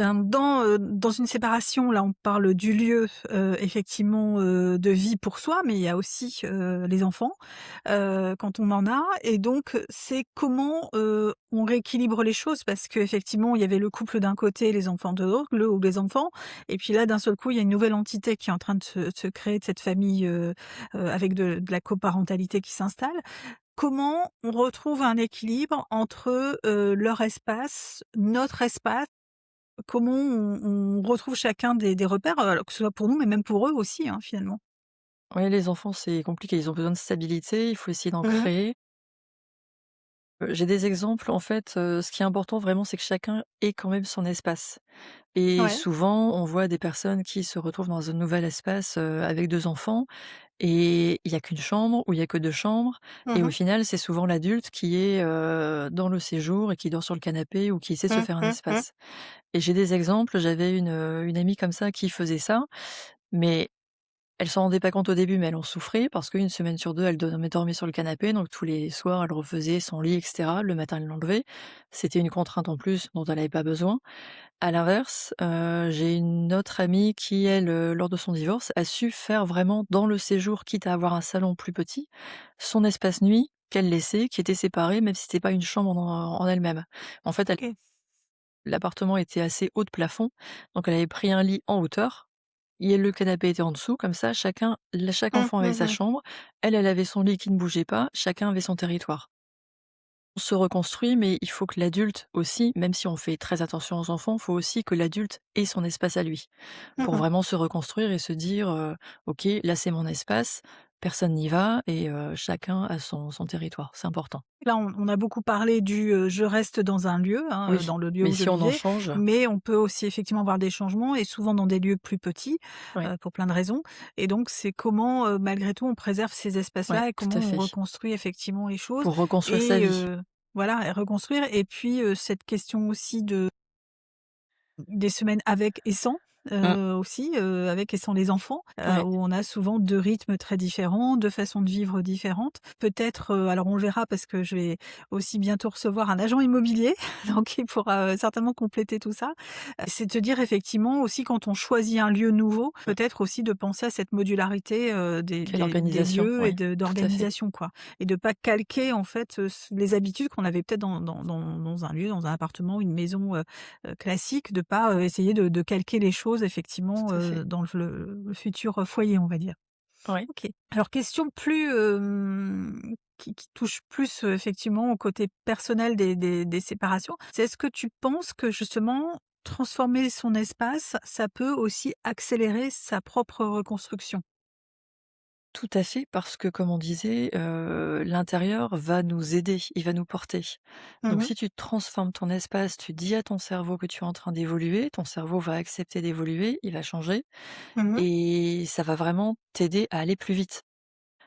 Speaker 1: dans une séparation, là, on parle du lieu, effectivement, de vie pour soi, mais il y a aussi, les enfants, quand on en a et donc c'est comment, on rééquilibre les choses parce qu'effectivement, il y avait le couple d'un côté, les enfants de l'autre, le ou les enfants et puis là, d'un seul coup, il y a une nouvelle entité qui est en train de se créer de cette famille, avec de la coparentalité qui s'installe. Comment on retrouve un équilibre entre, leur espace, notre espace? Comment on retrouve chacun des repères, alors que ce soit pour nous, mais même pour eux aussi, hein, finalement?
Speaker 2: Ouais, les enfants, c'est compliqué, ils ont besoin de stabilité, il faut essayer d'en
Speaker 1: Mmh.
Speaker 2: créer. J'ai des exemples, en fait, ce qui est important vraiment, c'est que chacun ait quand même son espace et
Speaker 1: Ouais.
Speaker 2: souvent, on voit des personnes qui se retrouvent dans un nouvel espace, avec 2 enfants et il y a qu'une chambre ou il y a que 2 chambres et au
Speaker 1: Mmh.
Speaker 2: final, c'est souvent l'adulte qui est, dans le séjour et qui dort sur le canapé ou qui essaie de se
Speaker 1: Mmh,
Speaker 2: faire un
Speaker 1: mmh, mmh.
Speaker 2: espace. Et j'ai des exemples, j'avais une amie comme ça qui faisait ça, mais elle s'en rendait pas compte au début, mais elle en souffrait parce qu'une semaine sur 2, elle dormait sur le canapé, donc tous les soirs, elle refaisait son lit et cetera. Le matin, elle l'enlevait. C'était une contrainte en plus dont elle avait pas besoin. À l'inverse, j'ai une autre amie qui, elle, lors de son divorce, a su faire vraiment dans le séjour, quitte à avoir un salon plus petit, son espace nuit qu'elle laissait, qui était séparé, même si c'était pas une chambre en elle-même. En fait, elle
Speaker 1: OK.
Speaker 2: l'appartement était assez haut de plafond, donc elle avait pris un lit en hauteur et le canapé était en dessous, comme ça chaque
Speaker 1: Mmh,
Speaker 2: enfant avait
Speaker 1: mmh
Speaker 2: sa
Speaker 1: mh.
Speaker 2: chambre, elle avait son lit qui ne bougeait pas, chacun avait son territoire. On se reconstruit, mais il faut que l'adulte aussi, même si on fait très attention aux enfants, il faut aussi que l'adulte ait son espace à lui, pour
Speaker 1: Mmh.
Speaker 2: vraiment se reconstruire et se dire, «OK, là c'est mon espace, personne n'y va et chacun a son territoire. C'est important.
Speaker 1: Là, on a beaucoup parlé du, je reste dans un lieu, hein,
Speaker 2: Oui,
Speaker 1: dans le lieu
Speaker 2: mais
Speaker 1: où je
Speaker 2: si on en
Speaker 1: vivais,
Speaker 2: change,
Speaker 1: mais on peut aussi effectivement avoir des changements et souvent dans des lieux plus petits,
Speaker 2: oui,
Speaker 1: pour plein de raisons et donc c'est comment, malgré tout on préserve ces
Speaker 2: ouais,
Speaker 1: espaces-là et
Speaker 2: tout
Speaker 1: comment
Speaker 2: à
Speaker 1: on
Speaker 2: fait.
Speaker 1: reconstruit effectivement les choses
Speaker 2: Pour reconstruire sa
Speaker 1: et
Speaker 2: vie.
Speaker 1: voilà et reconstruire et puis, cette question aussi de des semaines avec et sans,
Speaker 2: Mmh,
Speaker 1: aussi, avec et sans les enfants,
Speaker 2: ouais.
Speaker 1: où on a souvent 2 rythmes très différents, 2 façons de vivre différentes. Peut-être, alors on verra parce que je vais aussi bientôt recevoir un agent immobilier, donc il pourra, certainement compléter tout ça. C'est de se dire effectivement aussi quand on choisit un lieu nouveau,
Speaker 2: Mmh.
Speaker 1: peut-être aussi de penser à cette modularité,
Speaker 2: Quelle
Speaker 1: des
Speaker 2: organisation,
Speaker 1: lieux et
Speaker 2: ouais,
Speaker 1: de
Speaker 2: tout à fait.
Speaker 1: d'organisation quoi et de pas calquer en fait, les habitudes qu'on avait peut-être dans un lieu, dans un appartement, une maison, classique, de pas, essayer de calquer les choses effectivement,
Speaker 2: Tout à fait.
Speaker 1: dans le futur, foyer, on va dire.
Speaker 2: Oui.
Speaker 1: OK. Alors question plus, qui touche plus, effectivement au côté personnel des séparations. C'est est-ce que tu penses que justement transformer son espace, ça peut aussi accélérer sa propre reconstruction?
Speaker 2: Tout à fait, parce que comme on disait, l'intérieur va nous aider, il va nous porter. Donc
Speaker 1: Mmh.
Speaker 2: si tu transformes ton espace, tu dis à ton cerveau que tu es en train d'évoluer, ton cerveau va accepter d'évoluer, il va changer
Speaker 1: Mmh.
Speaker 2: et ça va vraiment t'aider à aller plus vite.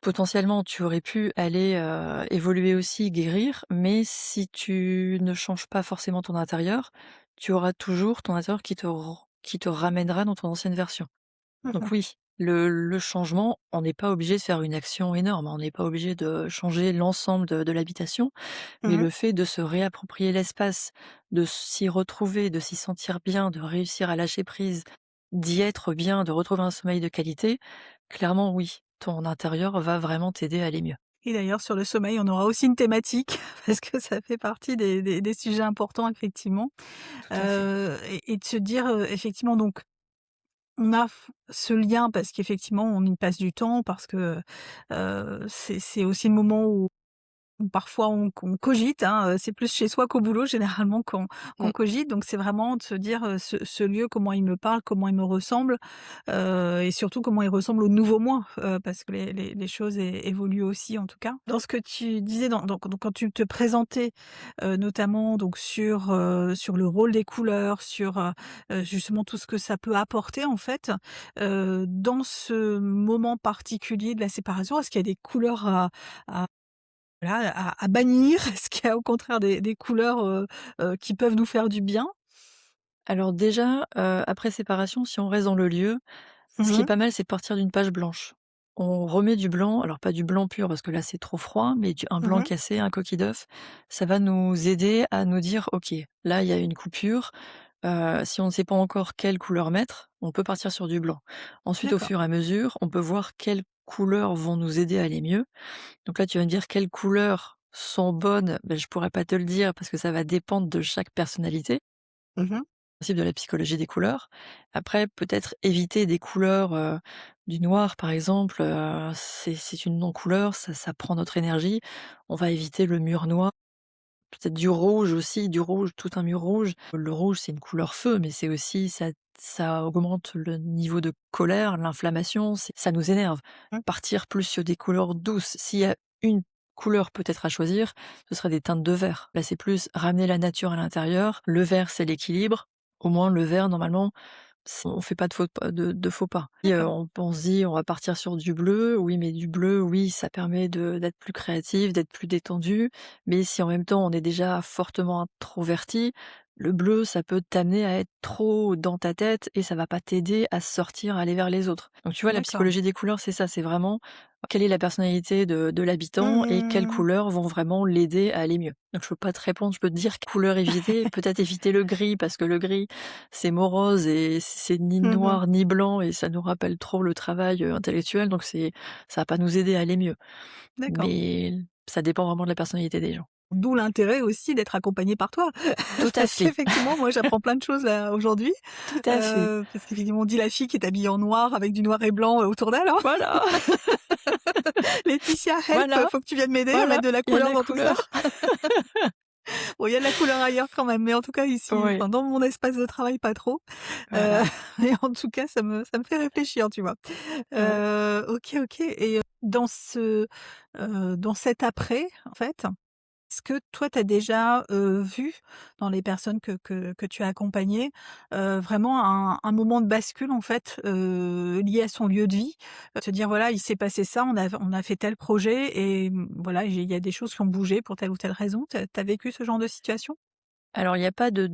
Speaker 2: Potentiellement, tu aurais pu aller, évoluer aussi, guérir, mais si tu ne changes pas forcément ton intérieur, tu auras toujours ton intérieur qui te ramènera dans ton ancienne version. Donc
Speaker 1: Mmh.
Speaker 2: oui, le changement, on n'est pas obligé de faire une action énorme, on n'est pas obligé de changer l'ensemble de l'habitation, mais
Speaker 1: Mmh.
Speaker 2: le fait de se réapproprier l'espace, de s'y retrouver, de s'y sentir bien, de réussir à lâcher prise, d'y être bien, de retrouver un sommeil de qualité, clairement oui, ton intérieur va vraiment t'aider à aller mieux.
Speaker 1: Et d'ailleurs sur le sommeil, on aura aussi une thématique parce que ça fait partie des sujets importants effectivement,
Speaker 2: Tout à fait.
Speaker 1: et de se dire, effectivement donc on a ce lien parce qu'effectivement on y passe du temps, parce que, c'est aussi le moment où parfois on cogite, hein, c'est plus chez soi qu'au boulot généralement qu'on
Speaker 2: Mmh,
Speaker 1: cogite, donc c'est vraiment de se dire, ce lieu comment il me parle, comment il me ressemble, et surtout comment il ressemble au nouveau moi, parce que les choses évoluent aussi en tout cas. Dans ce que tu disais donc quand tu te présentais, notamment donc sur le rôle des couleurs, sur, justement tout ce que ça peut apporter en fait, dans ce moment particulier de la séparation, est-ce qu'il y a des couleurs à voilà, à bannir? Est-ce qu'il y a au contraire des couleurs, qui peuvent nous faire du bien?
Speaker 2: alors déjà, après séparation, si on reste dans le lieu, ce qui est
Speaker 1: Mmh.
Speaker 2: pas mal, c'est de partir d'une page blanche. On remet du blanc, alors pas du blanc pur parce que là c'est trop froid, mais un blanc
Speaker 1: Mmh.
Speaker 2: cassé, un coquille d'œuf, ça va nous aider à nous dire: «OK, là il y a une coupure». Si on ne sait pas encore quelle couleur mettre, on peut partir sur du blanc. Ensuite, au
Speaker 1: D'accord.
Speaker 2: fur et à mesure, on peut voir quelles couleurs vont nous aider à aller mieux. Donc là, tu vas me dire quelles couleurs sont bonnes, ben, je pourrais pas te le dire parce que ça va dépendre de chaque personnalité,
Speaker 1: Mmh.
Speaker 2: principe de la psychologie des couleurs. Après, peut-être éviter des couleurs, du noir par exemple, c'est une non-couleur, ça prend notre énergie. On va éviter le mur noir. Peut-être du rouge aussi, du rouge, tout un mur rouge. Le rouge, c'est une couleur feu, mais c'est aussi ça augmente le niveau de colère, l'inflammation, ça nous énerve.
Speaker 1: Mmh.
Speaker 2: Partir plus sur des couleurs douces. S'il y a une couleur peut-être à choisir, ce serait des teintes de vert. Là, c'est plus ramener la nature à l'intérieur. Le vert, c'est l'équilibre. Au moins, le vert, normalement, on fait pas de faux pas. Et
Speaker 1: D'accord.
Speaker 2: on se dit: «On va partir sur du bleu». Oui, mais du bleu, oui, ça permet d'être plus créatif, d'être plus détendu. Mais si en même temps on est déjà fortement introverti, le bleu, ça peut t'amener à être trop dans ta tête et ça va pas t'aider à sortir, à aller vers les autres. Donc tu vois, la
Speaker 1: D'accord.
Speaker 2: psychologie des couleurs, c'est ça, c'est vraiment quelle est la personnalité de l'habitant et quelles
Speaker 1: Mmh.
Speaker 2: couleurs vont vraiment l'aider à aller mieux. Donc je peux pas te répondre, je peux te dire quelle couleur éviter, peut-être éviter le gris parce que le gris, c'est morose et c'est ni
Speaker 1: Mmh.
Speaker 2: noir ni blanc et ça nous rappelle trop le travail, intellectuel, donc ça va pas nous aider à aller mieux.
Speaker 1: D'accord.
Speaker 2: Mais ça dépend vraiment de la personnalité des gens.
Speaker 1: D'où l'intérêt aussi d'être accompagné par toi.
Speaker 2: Tout à
Speaker 1: Parce
Speaker 2: fait,
Speaker 1: qu'effectivement, moi, j'apprends plein de choses là aujourd'hui,
Speaker 2: tout à fait.
Speaker 1: parce qu'effectivement, on dit la fille qui est habillée en noir avec du noir et blanc, autour d'elle, hein.
Speaker 2: Voilà,
Speaker 1: Laetitia, help,
Speaker 2: voilà,
Speaker 1: faut que tu viennes m'aider à
Speaker 2: voilà,
Speaker 1: mettre de la
Speaker 2: il y a de
Speaker 1: couleur
Speaker 2: la
Speaker 1: dans tout ça.
Speaker 2: couleur.
Speaker 1: Bon, il y a de la couleur ailleurs quand même, mais en tout cas ici,
Speaker 2: Oui,
Speaker 1: enfin dans mon espace de travail pas trop. Heu,
Speaker 2: voilà.
Speaker 1: mais en tout cas ça me fait réfléchir, tu vois?
Speaker 2: Ouais.
Speaker 1: OK, OK et dans cet après, en fait, est-ce que toi, tu as déjà, vu dans les personnes que tu as accompagnées, vraiment un moment de bascule en fait, lié à son lieu de vie? Se dire: «Voilà, il s'est passé ça, on a fait tel projet et voilà, il y a des choses qui ont bougé pour telle ou telle raison». Tu as vécu ce genre de situation?
Speaker 2: Alors il y a pas de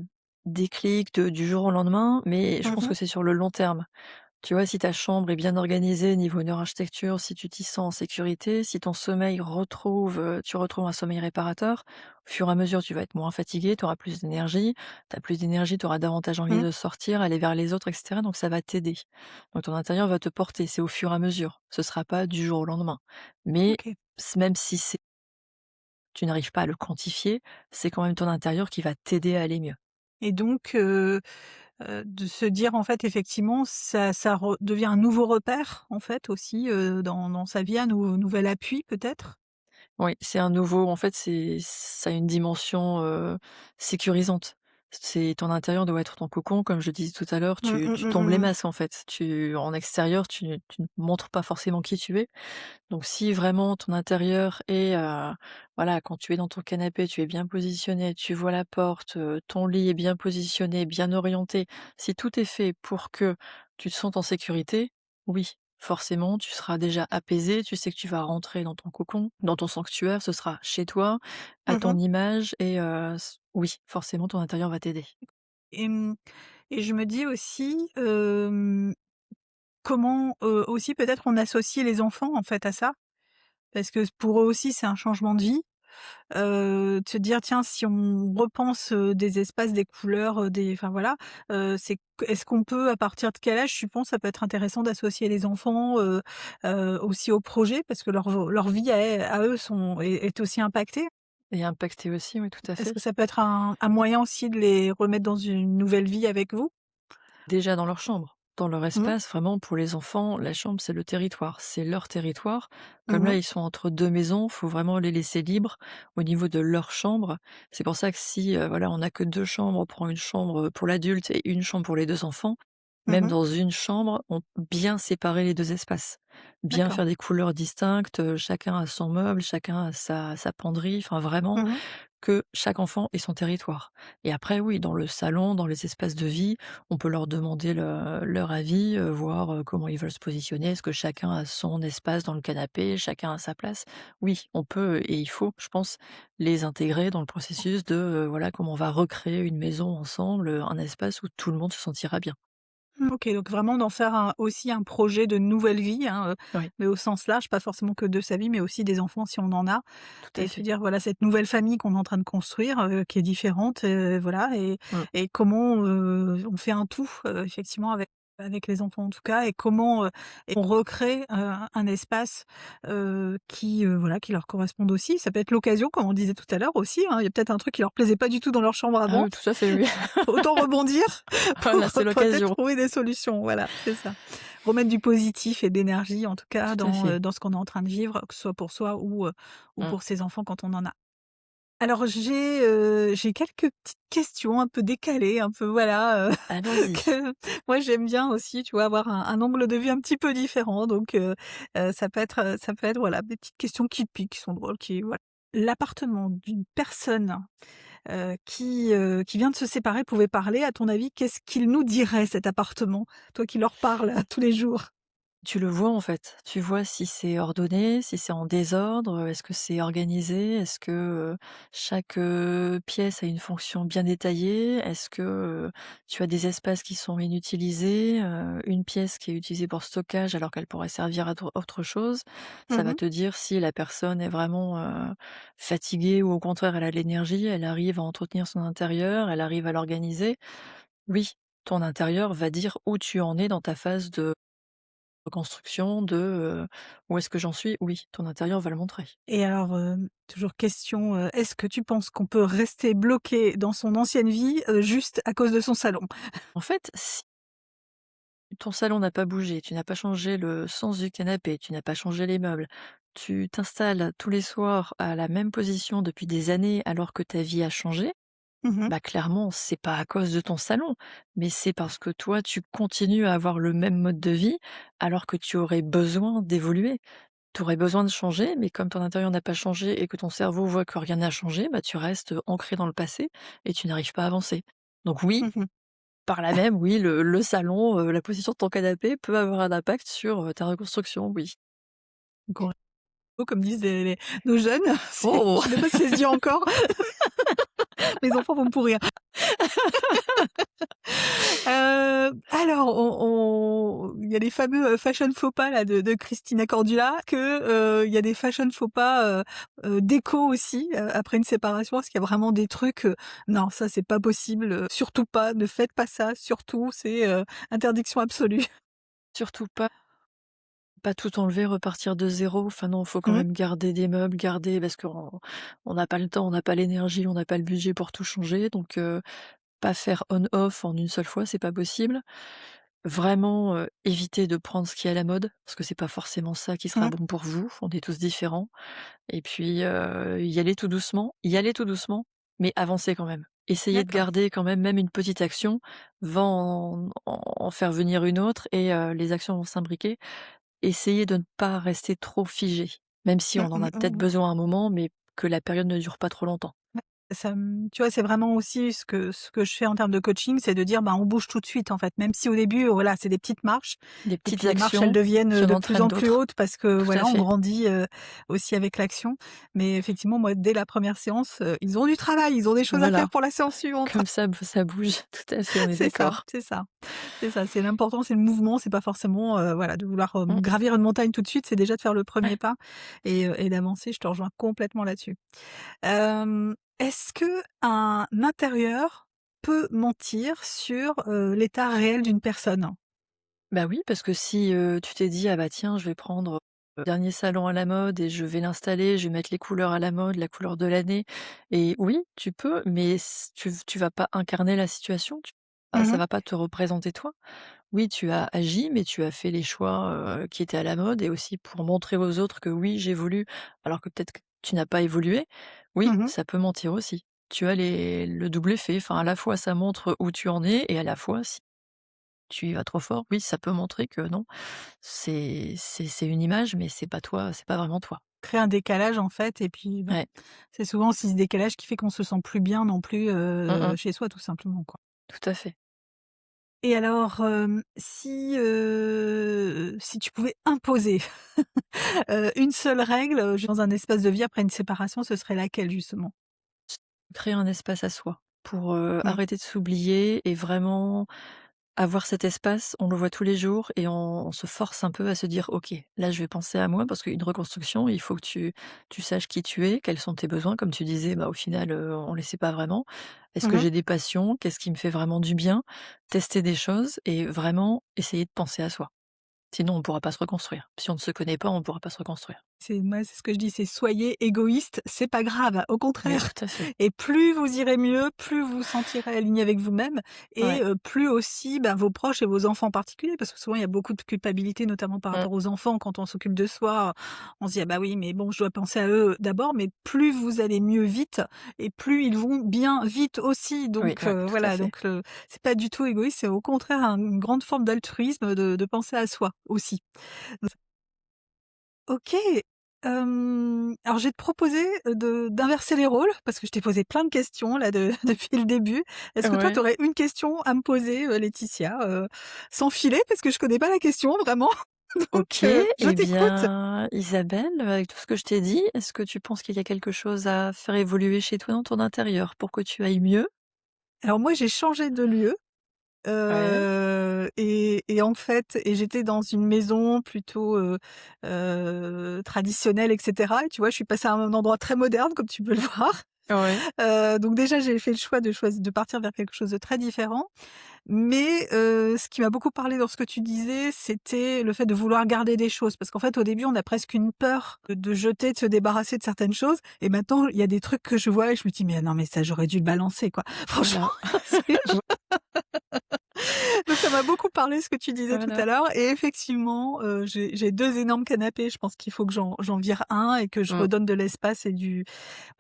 Speaker 2: déclic du jour au lendemain, mais je pense
Speaker 1: Mmh.
Speaker 2: que c'est sur le long terme. Tu vois, si ta chambre est bien organisée niveau neuroarchitecture, si tu t'y sens en sécurité, si ton sommeil tu retrouves un sommeil réparateur, au fur et à mesure, tu vas être moins fatigué, tu auras plus d'énergie. Tu as plus d'énergie, tu auras davantage envie
Speaker 1: Mmh.
Speaker 2: de sortir, aller vers les autres et cetera, donc ça va t'aider. Donc ton intérieur va te porter, c'est au fur et à mesure. Ce sera pas du jour au lendemain. Mais
Speaker 1: OK
Speaker 2: même si tu n'arrives pas à le quantifier, c'est quand même ton intérieur qui va t'aider à aller mieux.
Speaker 1: et donc de se dire en fait effectivement ça devient un nouveau repère en fait aussi, dans sa vie, un nouvel appui peut-être?
Speaker 2: Oui, c'est un nouveau en fait, ça a une dimension, sécurisante. C'est ton intérieur doit être ton cocon, comme je disais tout à l'heure,
Speaker 1: Mmh, mmh,
Speaker 2: tu
Speaker 1: mmh,
Speaker 2: tombes
Speaker 1: mmh
Speaker 2: les
Speaker 1: mh.
Speaker 2: masques en fait. En extérieur, tu ne montres pas forcément qui tu es. Donc si vraiment ton intérieur est, voilà, quand tu es dans ton canapé, tu es bien positionné, tu vois la porte, ton lit est bien positionné, bien orienté. Si tout est fait pour que tu te sentes en sécurité, oui, forcément, tu seras déjà apaisé, tu sais que tu vas rentrer dans ton cocon, dans ton sanctuaire, ce sera chez toi, à ton
Speaker 1: Mmh.
Speaker 2: image et oui, forcément ton intérieur va t'aider.
Speaker 1: Et et je me dis aussi, comment, aussi peut-être on associe les enfants en fait à ça? Parce que pour eux aussi c'est un changement de vie. De se dire: «Tiens, si on repense, des espaces, des couleurs, des» enfin voilà, c'est est-ce qu'on peut à partir de quel âge, tu penses, ça peut être intéressant d'associer les enfants, aussi au projet? Parce que leur vie à eux est aussi impactée.
Speaker 2: Et impacté aussi, oui, tout à
Speaker 1: Est-ce
Speaker 2: fait.
Speaker 1: que ça peut être un moyen aussi de les remettre dans une nouvelle vie avec vous?
Speaker 2: Déjà dans leur chambre, dans leur
Speaker 1: Mmh.
Speaker 2: espace, vraiment pour les enfants, la chambre c'est le territoire, c'est leur territoire. Comme là,
Speaker 1: Mmh.
Speaker 2: ils sont entre 2 maisons, faut vraiment les laisser libres au niveau de leur chambre. C'est pour ça que si, voilà, on n'a que 2 chambres, on prend une chambre pour l'adulte et une chambre pour les 2 enfants. Même
Speaker 1: Mmh.
Speaker 2: dans une chambre, on bien séparer les 2 espaces. Bien
Speaker 1: D'accord.
Speaker 2: faire des couleurs distinctes, chacun a son meuble, chacun a sa penderie, enfin vraiment
Speaker 1: Mmh.
Speaker 2: que chaque enfant ait son territoire. Et après oui, dans le salon, dans les espaces de vie, on peut leur demander leur avis, voir, comment ils veulent se positionner. Est-ce que chacun a son espace dans le canapé? Chacun a sa place? Oui, on peut et il faut, je pense, les intégrer dans le processus de, voilà, comment on va recréer une maison ensemble, un espace où tout le monde se sentira bien.
Speaker 1: Mmh, OK, donc vraiment d'en faire aussi un projet de nouvelle vie, hein,
Speaker 2: Oui,
Speaker 1: mais au sens large, pas forcément que de sa vie, mais aussi des enfants si on en a
Speaker 2: tout à
Speaker 1: et se
Speaker 2: fait.
Speaker 1: dire voilà cette nouvelle famille qu'on est en train de construire, qui est différente, voilà
Speaker 2: Mmh.
Speaker 1: et comment, on fait un tout, effectivement avec les enfants en tout cas et comment, et on recrée, un espace, voilà, qui leur corresponde aussi. Ça peut être l'occasion, comme on disait tout à l'heure aussi, hein, il y a peut-être un truc qui leur plaisait pas du tout dans leur chambre
Speaker 2: Ah
Speaker 1: avant.
Speaker 2: oui, tout à fait, oui.
Speaker 1: Autant rebondir
Speaker 2: Voilà,
Speaker 1: pour
Speaker 2: c'est
Speaker 1: peut-être
Speaker 2: l'occasion.
Speaker 1: trouver des solutions, voilà, c'est ça. Remettre du positif et de l'énergie en tout cas
Speaker 2: Tout à fait.
Speaker 1: dans ce qu'on est en train de vivre, que ce soit pour soi ou
Speaker 2: Mmh.
Speaker 1: pour ses enfants quand on en a. Alors j'ai quelques petites questions un peu décalées, un peu voilà,
Speaker 2: Allons-y.
Speaker 1: que moi j'aime bien aussi, tu vois, avoir un angle de vue un petit peu différent donc ça peut être voilà, des petites questions qui piquent, qui sont drôles, qui voilà. L'appartement d'une personne qui vient de se séparer pouvait parler, à ton avis, qu'est-ce qu'il nous dirait cet appartement? Toi qui leur parles tous les jours.
Speaker 2: Tu le vois, en fait. Tu vois si c'est ordonné, si c'est en désordre, est-ce que c'est organisé? Est-ce que, chaque, pièce a une fonction bien détaillée? Est-ce que, tu as des espaces qui sont inutilisés? Une pièce qui est utilisée pour stockage alors qu'elle pourrait servir à autre chose? Ça va
Speaker 1: Mmh.
Speaker 2: te dire si la personne est vraiment, fatiguée ou au contraire elle a de l'énergie, elle arrive à entretenir son intérieur, elle arrive à l'organiser. Oui, ton intérieur va dire où tu en es dans ta phase de reconstruction de, où est-ce que j'en suis? Oui, ton intérieur va le montrer.
Speaker 1: Et alors, toujours question, est-ce que tu penses qu'on peut rester bloqué dans son ancienne vie, juste à cause de son salon?
Speaker 2: En fait, si ton salon n'a pas bougé, tu n'as pas changé le sens du canapé, tu n'as pas changé les meubles, tu t'installes tous les soirs à la même position depuis des années alors que ta vie a changé,
Speaker 1: Mmh.
Speaker 2: bah, clairement, c'est pas à cause de ton salon, mais c'est parce que toi, tu continues à avoir le même mode de vie, alors que tu aurais besoin d'évoluer. Tu aurais besoin de changer, mais comme ton intérieur n'a pas changé et que ton cerveau voit que rien n'a changé, bah, tu restes, ancré dans le passé et tu n'arrives pas à avancer. Donc oui,
Speaker 1: Mmh.
Speaker 2: par là même, oui, le salon, la position de ton canapé peut avoir un impact sur, ta reconstruction, oui.
Speaker 1: Donc comme disent nos jeunes, c'est
Speaker 2: Oh!
Speaker 1: je sais même pas si ça se dit encore. Mes enfants vont me pourrir. Alors il y a les fameux, fashion faux pas là de Christina Cordula que, il y a des fashion faux pas, déco aussi, après une séparation. Parce qu'il y a vraiment des trucs, non ça c'est pas possible, surtout pas, ne faites pas ça, surtout, c'est, interdiction absolue.
Speaker 2: Surtout pas tout enlever, repartir de zéro. Enfin non, faut quand
Speaker 1: Mmh.
Speaker 2: même garder des meubles, garder parce qu'on n'a pas le temps, on n'a pas l'énergie, on n'a pas le budget pour tout changer, donc pas faire on-off en une seule fois, c'est pas possible. Vraiment, éviter de prendre ce qui est à la mode, parce que c'est pas forcément ça qui sera
Speaker 1: Mmh.
Speaker 2: bon pour vous, on est tous différents et puis, y aller tout doucement, mais avancer quand même. Essayer de
Speaker 1: D'accord.
Speaker 2: garder quand même une petite action va en faire venir une autre et les actions vont s'imbriquer. Essayer de ne pas rester trop figé, même si on
Speaker 1: Mmh
Speaker 2: en
Speaker 1: mh,
Speaker 2: a peut-être
Speaker 1: mmh.
Speaker 2: besoin à un moment, mais que la période ne dure pas trop longtemps.
Speaker 1: Tu vois, c'est vraiment aussi ce que je fais en termes de coaching, c'est de dire: «Ben, on bouge tout de suite», en fait. Même si au début, voilà, c'est des petites marches
Speaker 2: Des
Speaker 1: et
Speaker 2: petites
Speaker 1: puis les marches, elles
Speaker 2: actions
Speaker 1: deviennent,
Speaker 2: qui en
Speaker 1: de plus
Speaker 2: entraînent
Speaker 1: en plus
Speaker 2: d'autres.
Speaker 1: hautes parce que,
Speaker 2: Tout à
Speaker 1: voilà, on
Speaker 2: fait.
Speaker 1: grandit, aussi avec l'action. Mais effectivement, moi, dès la première séance, ils ont du travail, ils ont des choses à faire
Speaker 2: Voilà,
Speaker 1: pour la séance suivante.
Speaker 2: comme ça bouge. Tout à fait, on est
Speaker 1: C'est ça,
Speaker 2: d'accord.
Speaker 1: c'est ça, c'est ça. C'est l'important, c'est le mouvement, c'est pas forcément, voilà, de vouloir,
Speaker 2: Mmh.
Speaker 1: gravir une montagne tout de suite, c'est déjà de faire le premier
Speaker 2: Ouais.
Speaker 1: pas et d'avancer. Je te rejoins complètement là-dessus. Est-ce qu'un intérieur peut mentir sur, l'état réel d'une personne?
Speaker 2: Bah oui, parce que si, tu t'es dit: «Ah bah tiens, je vais prendre, le dernier salon à la mode et je vais l'installer, je vais mettre les couleurs à la mode, la couleur de l'année» et oui, tu peux, mais tu vas pas incarner la situation, ça
Speaker 1: Mmh.
Speaker 2: va pas te représenter toi. Oui, tu as agi, mais tu as fait les choix, qui étaient à la mode et aussi pour montrer aux autres que oui, j'évolue, alors que peut-être que tu n'as pas évolué. Oui,
Speaker 1: Mmh.
Speaker 2: ça peut mentir aussi. Tu as le double effet, enfin, à la fois ça montre où tu en es et à la fois si tu y vas trop fort, oui, ça peut montrer que non, c'est une image, mais c'est pas toi, c'est pas vraiment toi.
Speaker 1: Créer un décalage, en fait et puis, bah,
Speaker 2: Ouais,
Speaker 1: c'est souvent aussi ce décalage qui fait qu'on se sent plus bien non plus,
Speaker 2: mmh mh,
Speaker 1: chez soi, tout simplement, quoi.
Speaker 2: tout à fait.
Speaker 1: Et alors, si tu pouvais imposer, une seule règle, dans un espace de vie après une séparation, ce serait laquelle, justement?
Speaker 2: Créer un espace à soi pour,
Speaker 1: Mmh.
Speaker 2: arrêter de s'oublier et vraiment avoir cet espace, on le voit tous les jours et on se force un peu à se dire: «OK, là je vais penser à moi» parce qu'une reconstruction, il faut que tu saches qui tu es, quels sont tes besoins. Comme tu disais, bah, au final, on les sait pas vraiment. Est-ce que
Speaker 1: Mmh.
Speaker 2: j'ai des passions? Qu'est-ce qui me fait vraiment du bien? Tester des choses et vraiment essayer de penser à soi. Sinon on ne pourra pas se reconstruire. Si on ne se connaît pas, on ne pourra pas se reconstruire.
Speaker 1: C'est ce que je dis, c'est soyez égoïste, c'est pas grave, au
Speaker 2: Mais
Speaker 1: contraire.
Speaker 2: tout à fait.
Speaker 1: Et plus vous irez mieux, plus vous vous sentirez aligné avec vous-même et
Speaker 2: Ouais.
Speaker 1: plus aussi, ben, vos proches et vos enfants en particulier, parce que souvent il y a beaucoup de culpabilité, notamment par
Speaker 2: Mmh.
Speaker 1: rapport aux enfants. Quand on s'occupe de soi, on se dit: «Ah bah oui, mais bon, je dois penser à eux d'abord», mais plus vous allez mieux vite et plus ils vont bien vite aussi.
Speaker 2: Oui,
Speaker 1: Donc
Speaker 2: ouais, tout à
Speaker 1: voilà,
Speaker 2: fait.
Speaker 1: donc c'est pas du tout égoïste, c'est au contraire une grande forme d'altruisme de penser à soi aussi. OK. Alors je vais te proposer, de d'inverser les rôles parce que je t'ai posé plein de questions là de depuis le début. Est-ce que toi tu
Speaker 2: Ouais.
Speaker 1: aurais une question à me poser, Laetitia, sans filet parce que je connais pas la question vraiment donc
Speaker 2: OK,
Speaker 1: je
Speaker 2: eh
Speaker 1: t'écoute.
Speaker 2: bien, Isabelle, avec tout ce que je t'ai dit, est-ce que tu penses qu'il y a quelque chose à faire évoluer chez toi dans ton intérieur pour que tu ailles mieux?
Speaker 1: Alors moi j'ai changé de lieu,
Speaker 2: Ouais,
Speaker 1: et en fait j'étais dans une maison plutôt, traditionnelle et cetera et tu vois, je suis passée à un endroit très moderne comme tu peux le voir.
Speaker 2: ouais,
Speaker 1: Donc déjà j'ai fait le choix de partir vers quelque chose de très différent. Mais ce qui m'a beaucoup parlé dans ce que tu disais, c'était le fait de vouloir garder des choses. Parce qu'en fait, au début, on a presque une peur de jeter, de se débarrasser de certaines choses et maintenant, il y a des trucs que je vois et je me dis: «Mais non, mais ça, j'aurais dû le balancer, quoi». Franchement,
Speaker 2: voilà.
Speaker 1: c'est le Ça m'a beaucoup parlé ce que tu disais tout
Speaker 2: Voilà.
Speaker 1: à l'heure et effectivement, j'ai 2 énormes canapés. Je pense qu'il faut que j'en vire un et que je
Speaker 2: Mmh,
Speaker 1: redonne de l'espace et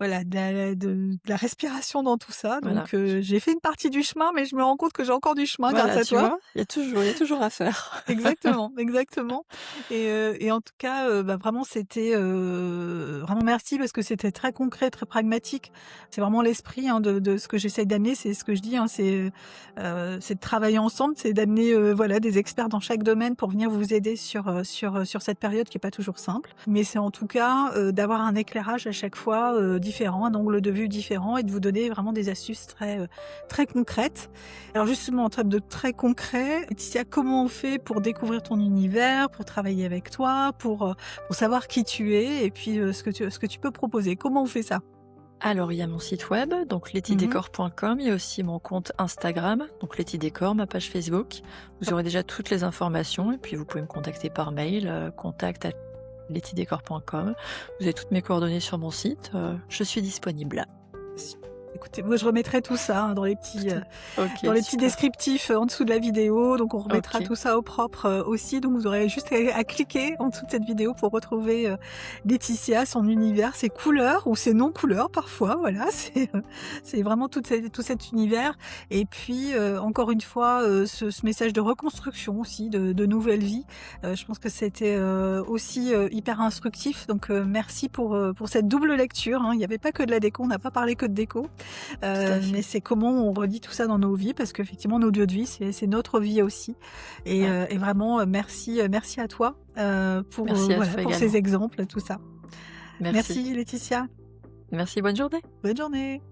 Speaker 1: voilà, de la respiration dans tout ça.
Speaker 2: voilà.
Speaker 1: Donc, j'ai fait une partie du chemin, mais je me rends compte que j'ai encore du chemin grâce
Speaker 2: Voilà,
Speaker 1: à
Speaker 2: tu
Speaker 1: toi.
Speaker 2: vois? Il y a toujours à faire.
Speaker 1: Exactement, exactement et en tout cas, bah, vraiment c'était, vraiment merci parce que c'était très concret, très pragmatique. C'est vraiment l'esprit, hein, de ce que j'essaye d'amener, c'est ce que je dis, hein, c'est de travailler ensemble, c'est d'amener, voilà, des experts dans chaque domaine pour venir vous aider sur cette période qui est pas toujours simple. Mais c'est en tout cas, d'avoir un éclairage à chaque fois, différent, un angle de vue différent et de vous donner vraiment des astuces très concrètes. Alors justement, en termes de très concret, Laetitia, comment on fait pour découvrir ton univers, pour travailler avec toi, pour savoir qui tu es et puis ce que tu peux proposer? Comment on fait ça?
Speaker 2: Alors, il y a mon site web, donc
Speaker 1: Mmh.
Speaker 2: letydécor.com. Il y a aussi mon compte Instagram, donc Letydécor, ma page Facebook. Vous aurez déjà toutes les informations et puis vous pouvez me contacter par mail, contact@letydécor.com. Vous avez toutes mes coordonnées sur mon site, je suis disponible.
Speaker 1: Écoutez, moi je remettrai tout ça, hein,
Speaker 2: OK,
Speaker 1: dans les petits
Speaker 2: super.
Speaker 1: descriptifs, en dessous de la vidéo, donc on remettra
Speaker 2: OK,
Speaker 1: tout ça au propre, aussi, donc vous aurez juste à cliquer en dessous de cette vidéo pour retrouver, Laetitia, son univers, ses couleurs ou ses non-couleurs parfois, voilà, c'est vraiment tout cet univers et puis, encore une fois, ce message de reconstruction aussi, de nouvelle vie, je pense que c'était, aussi, hyper instructif donc, merci pour cette double lecture, hein. Il y avait pas que de la déco, on n'a pas parlé que de déco.
Speaker 2: tout à
Speaker 1: Mais
Speaker 2: fait.
Speaker 1: c'est comment on relie tout ça dans nos vies parce qu'effectivement nos lieux de vie c'est notre vie aussi
Speaker 2: Ouais.
Speaker 1: et vraiment, merci à toi,
Speaker 2: Merci à
Speaker 1: voilà,
Speaker 2: toi
Speaker 1: pour ces
Speaker 2: également.
Speaker 1: exemples, tout ça.
Speaker 2: Merci.
Speaker 1: Merci Laetitia,
Speaker 2: Merci, bonne journée.
Speaker 1: bonne journée.